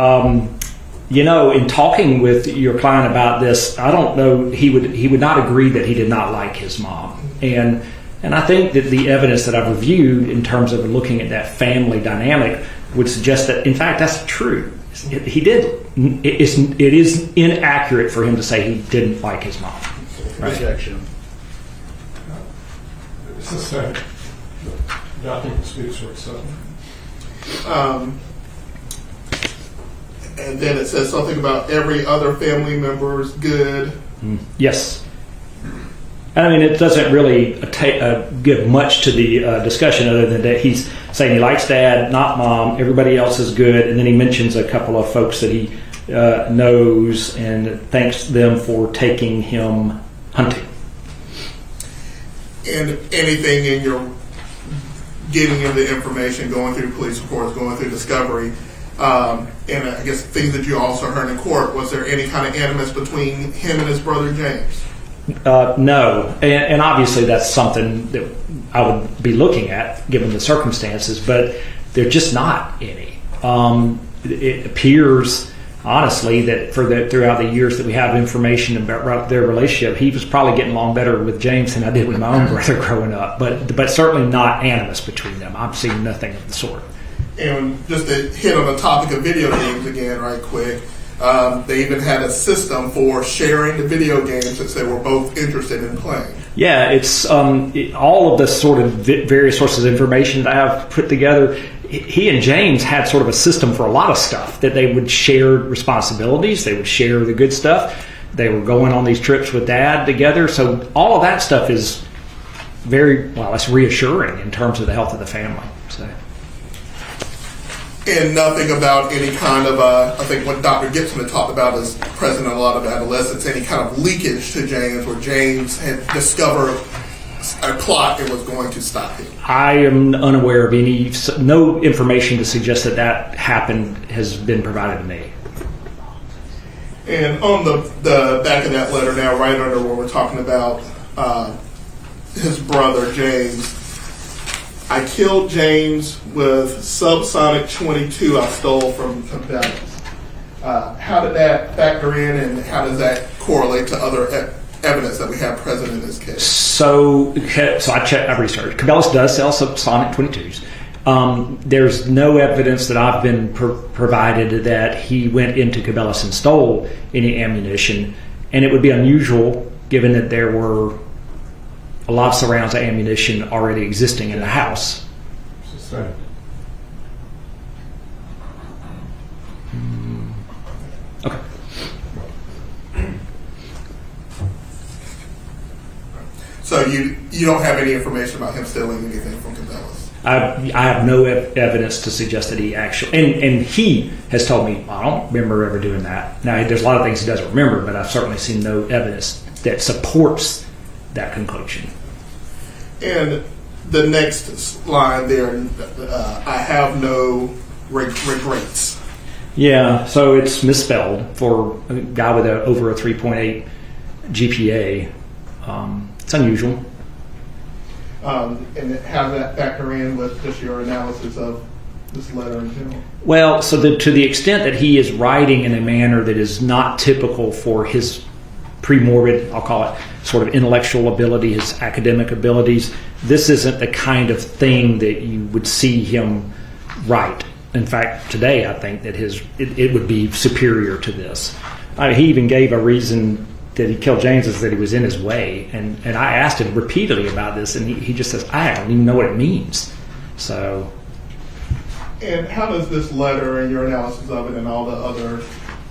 in talking with your client about this, I don't know, he would not agree that he did not like his mom. And I think that the evidence that I've reviewed in terms of looking at that family dynamic would suggest that, in fact, that's true. He did. It is inaccurate for him to say he didn't like his mom. Rejection. It's the same. Nothing speaks for itself. And then it says something about every other family member is good. Yes. I mean, it doesn't really give much to the discussion other than that he's saying he likes dad, not mom, everybody else is good, and then he mentions a couple of folks that he knows and thanks them for taking him hunting. And anything in your getting him the information, going through police reports, going through discovery, and I guess things that you also heard in court, was there any kind of animus between him and his brother James? No, and obviously that's something that I would be looking at given the circumstances, but they're just not any. It appears, honestly, that throughout the years that we have information about their relationship, he was probably getting along better with James than I did with my own brother growing up, but certainly not animus between them. I've seen nothing of the sort. And just to hit on the topic of video games again right quick, they even had a system for sharing the video games since they were both interested in playing. Yeah, it's all of the sort of various sources of information that I have put together. He and James had sort of a system for a lot of stuff, that they would share responsibilities, they would share the good stuff. They were going on these trips with Dad together. So all of that stuff is it's reassuring in terms of the health of the family. So. And nothing about any kind of, I think what Dr. Gibson had talked about is present in a lot of adolescents, any kind of leakage to James where James had discovered a plot and was going to stop him. I am unaware of no information to suggest that happened has been provided to me. And on the back of that letter now, right under where we're talking about his brother, James, I killed James with subsonic 22 I stole from Cabela's. How did that factor in, and how does that correlate to other evidence that we have present in this case? So I researched. Cabela's does sell subsonic 22s. There's no evidence that I've been provided that he went into Cabela's and stole any ammunition, and it would be unusual given that there were a lot of surrounds of ammunition already existing in the house. Okay. So you don't have any information about him stealing anything from Cabela's? I have no evidence to suggest that he actually, and he has told me, I don't remember ever doing that. Now, there's a lot of things he doesn't remember, but I've certainly seen no evidence that supports that conclusion. And the next line there, I have no regrets. Yeah, so it's misspelled for a guy with over a 3.8 GPA. It's unusual. And how does that factor in with just your analysis of this letter in general? Well, so to the extent that he is writing in a manner that is not typical for his pre-morbid, I'll call it, sort of intellectual ability, his academic abilities, this isn't the kind of thing that you would see him write. In fact, today I think that it would be superior to this. He even gave a reason that he killed James is that he was in his way, and I asked him repeatedly about this, and he just says, I don't even know what it means. So. And how does this letter and your analysis of it and all the other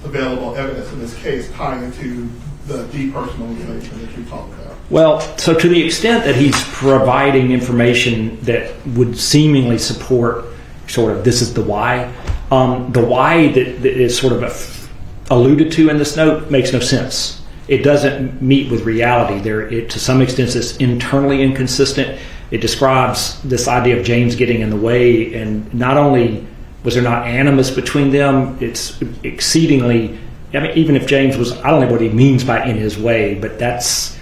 available evidence in this case tie into the depersonalization that you talked about? Well, so to the extent that he's providing information that would seemingly support sort of this is the why that is sort of alluded to in this note makes no sense. It doesn't meet with reality. To some extent, it's internally inconsistent. It describes this idea of James getting in the way, and not only was there not animus between them, it's exceedingly, even if James was, I don't know what he means by in his way, but that's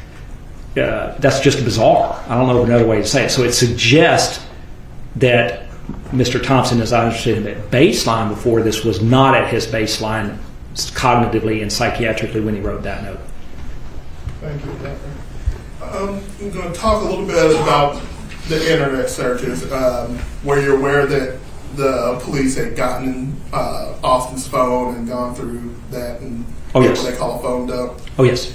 just bizarre. I don't know another way to say it. So it suggests that Mr. Thompson, as I understand it, baseline before this was not at his baseline cognitively and psychiatrically when he wrote that note. Thank you, Doctor. I'm going to talk a little bit about the internet searches, where you're aware that the police had gotten Austin's phone and gone through that and what they call a phone dump. Oh, yes.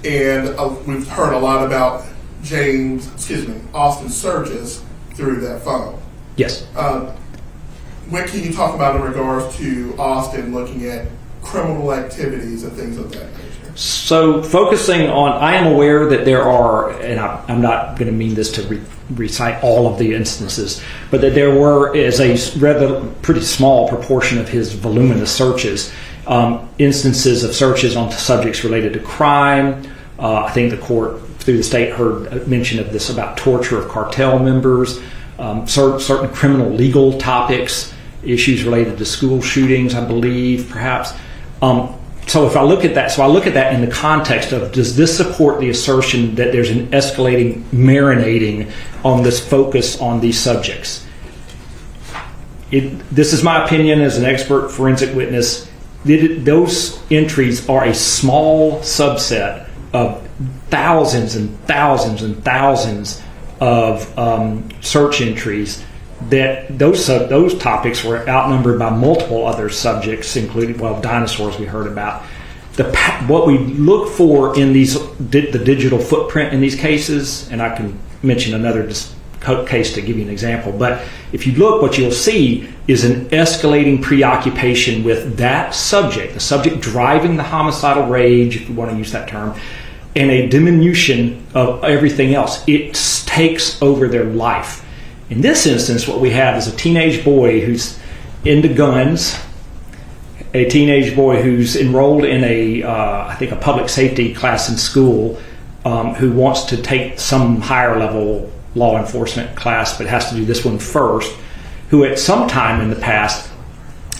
And we've heard a lot about Austin's searches through that phone. Yes. What can you talk about in regards to Austin looking at criminal activities and things of that nature? So focusing on, I am aware that there are, and I'm not going to mean this to recite all of the instances, but that there were, as a rather pretty small proportion of his voluminous searches, instances of searches on subjects related to crime. I think the court through the state heard mention of this about torture of cartel members, certain criminal legal topics, issues related to school shootings, I believe, perhaps. So if I look at that, I look at that in the context of, does this support the assertion that there's an escalating, marinating on this focus on these subjects? This is my opinion as an expert forensic witness. Those entries are a small subset of thousands and thousands and thousands of search entries that those topics were outnumbered by multiple other subjects, including, dinosaurs we heard about. What we look for in the digital footprint in these cases, and I can mention another case to give you an example, but if you look, what you'll see is an escalating preoccupation with that subject, the subject driving the homicidal rage, if you want to use that term, and a diminution of everything else. It takes over their life. In this instance, what we have is a teenage boy who's into guns, a teenage boy who's enrolled in I think a public safety class in school, who wants to take some higher level law enforcement class, but has to do this one first, who at some time in the past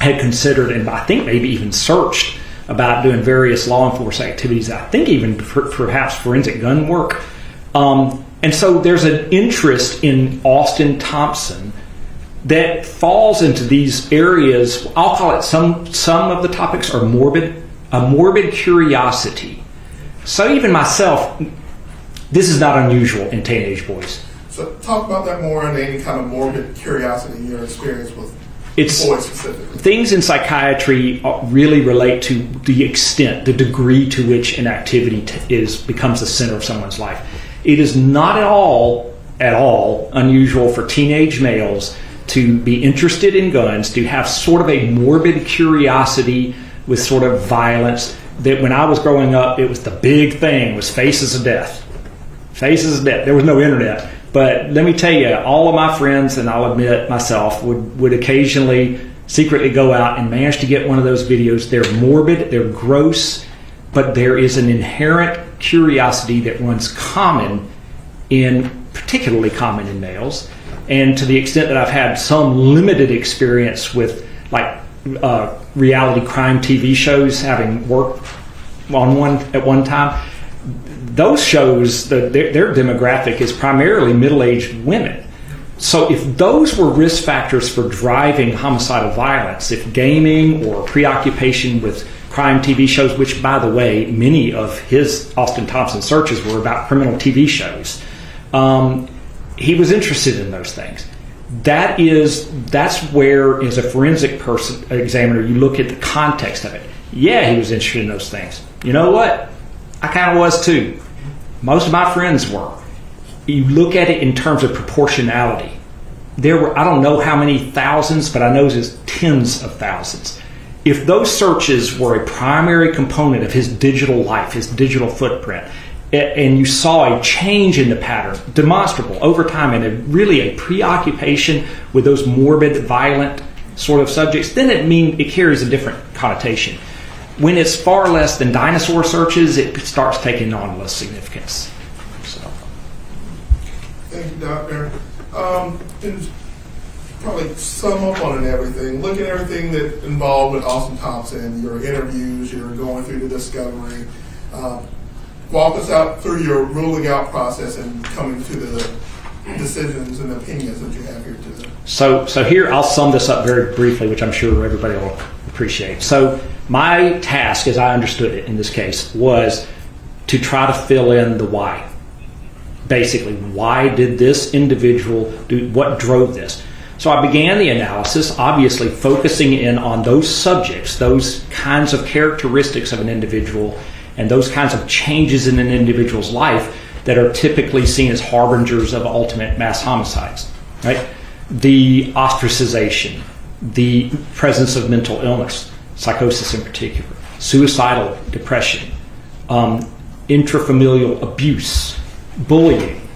had considered, and I think maybe even searched about doing various law enforcement activities, I think even perhaps forensic gun work. And so there's an interest in Austin Thompson that falls into these areas. I'll call it, some of the topics are a morbid curiosity. So even myself, this is not unusual in teenage boys. So talk about that more, and any kind of morbid curiosity in your experience with boys specifically. Things in psychiatry really relate to the extent, the degree to which an activity becomes the center of someone's life. It is not at all unusual for teenage males to be interested in guns, to have sort of a morbid curiosity with sort of violence. That when I was growing up, it was the big thing, was Faces of Death. Faces of Death. There was no internet. But let me tell you, all of my friends, and I'll admit myself, would occasionally secretly go out and manage to get one of those videos. They're morbid, they're gross, but there is an inherent curiosity that runs particularly common in males. And to the extent that I've had some limited experience with reality crime TV shows, having worked on one at one time, those shows, their demographic is primarily middle-aged women. So if those were risk factors for driving homicidal violence, if gaming or preoccupation with crime TV shows, which, by the way, many of his Austin Thompson searches were about criminal TV shows, he was interested in those things. That's where, as a forensic examiner, you look at the context of it. Yeah, he was interested in those things. You know what? I kind of was too. Most of my friends were. You look at it in terms of proportionality. There were, I don't know how many thousands, but I know it's tens of thousands. If those searches were a primary component of his digital life, his digital footprint, and you saw a change in the pattern, demonstrable over time, and really a preoccupation with those morbid, violent sort of subjects, then it carries a different connotation. When it's far less than dinosaur searches, it starts taking on less significance. So. Thank you, Doctor. And probably sum up on everything. Look at everything that involved with Austin Thompson, your interviews, your going through the discovery. Walk us out through your ruling out process and coming to the decisions and opinions that you have here today. So here, I'll sum this up very briefly, which I'm sure everybody will appreciate. So my task, as I understood it in this case, was to try to fill in the why. Basically, why did this individual do, what drove this? So I began the analysis, obviously focusing in on those subjects, those kinds of characteristics of an individual, and those kinds of changes in an individual's life that are typically seen as harbingers of ultimate mass homicides, right? The ostracization, the presence of mental illness, psychosis in particular, suicidal depression, intrafamilial abuse, bullying,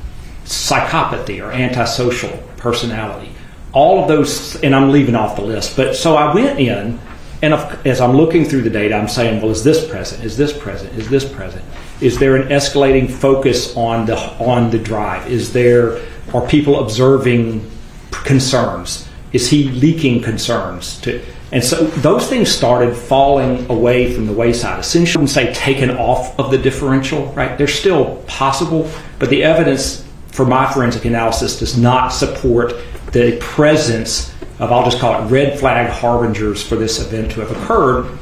psychopathy or antisocial personality. All of those, and I'm leaving off the list, but so I went in, and as I'm looking through the data, I'm saying, well, is this present? Is this present? Is this present? Is there an escalating focus on the drive? Are people observing concerns? Is he leaking concerns? And so those things started falling away from the wayside. Essentially, I wouldn't say taken off of the differential, right? They're still possible, but the evidence for my forensic analysis does not support the presence of, I'll just call it, red flag harbingers for this event to have occurred.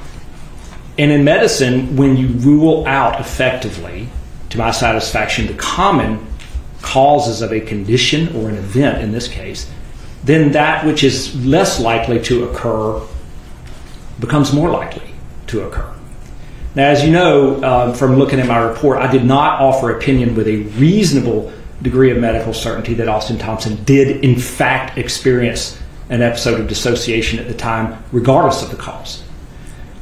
And in medicine, when you rule out effectively, to my satisfaction, the common causes of a condition or an event in this case, then that which is less likely to occur becomes more likely to occur. Now, as you know from looking at my report, I did not offer opinion with a reasonable degree of medical certainty that Austin Thompson did in fact experience an episode of dissociation at the time, regardless of the cause.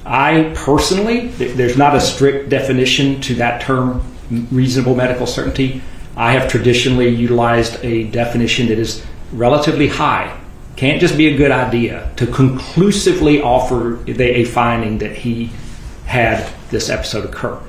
I personally, there's not a strict definition to that term, reasonable medical certainty. I have traditionally utilized a definition that is relatively high. Can't just be a good idea to conclusively offer a finding that he had this episode occur.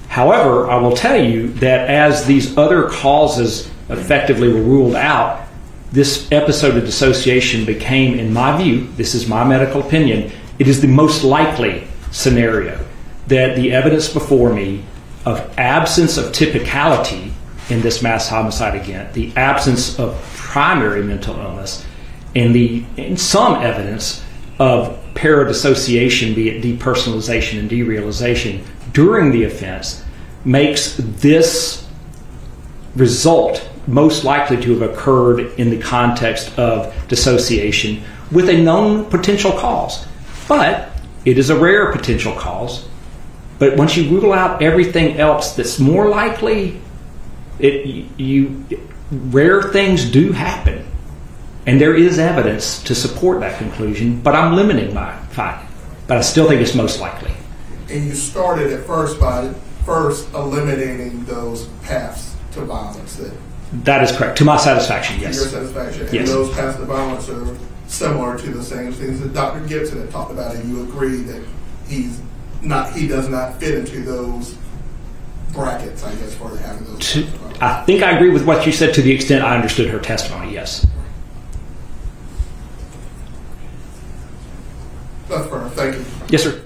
However, I will tell you that as these other causes effectively were ruled out, this episode of dissociation became, in my view, this is my medical opinion, it is the most likely scenario that the evidence before me of absence of typicality in this mass homicide event, the absence of primary mental illness, and some evidence of paradissociation, be it depersonalization and derealization, during the offense, makes this result most likely to have occurred in the context of dissociation with a known potential cause. But it is a rare potential cause. But once you rule out everything else that's more likely, rare things do happen. And there is evidence to support that conclusion, but I'm limiting my finding. But I still think it's most likely. And you started at first by eliminating those paths to violence. That is correct. To my satisfaction, yes. To your satisfaction. And yes. Those paths to violence are similar to the same things that Dr. Gibson had talked about, and you agree that he does not fit into those brackets, I guess, for having those. I think I agree with what you said to the extent I understood her testimony, yes. That's fair. Thank you. Yes, sir.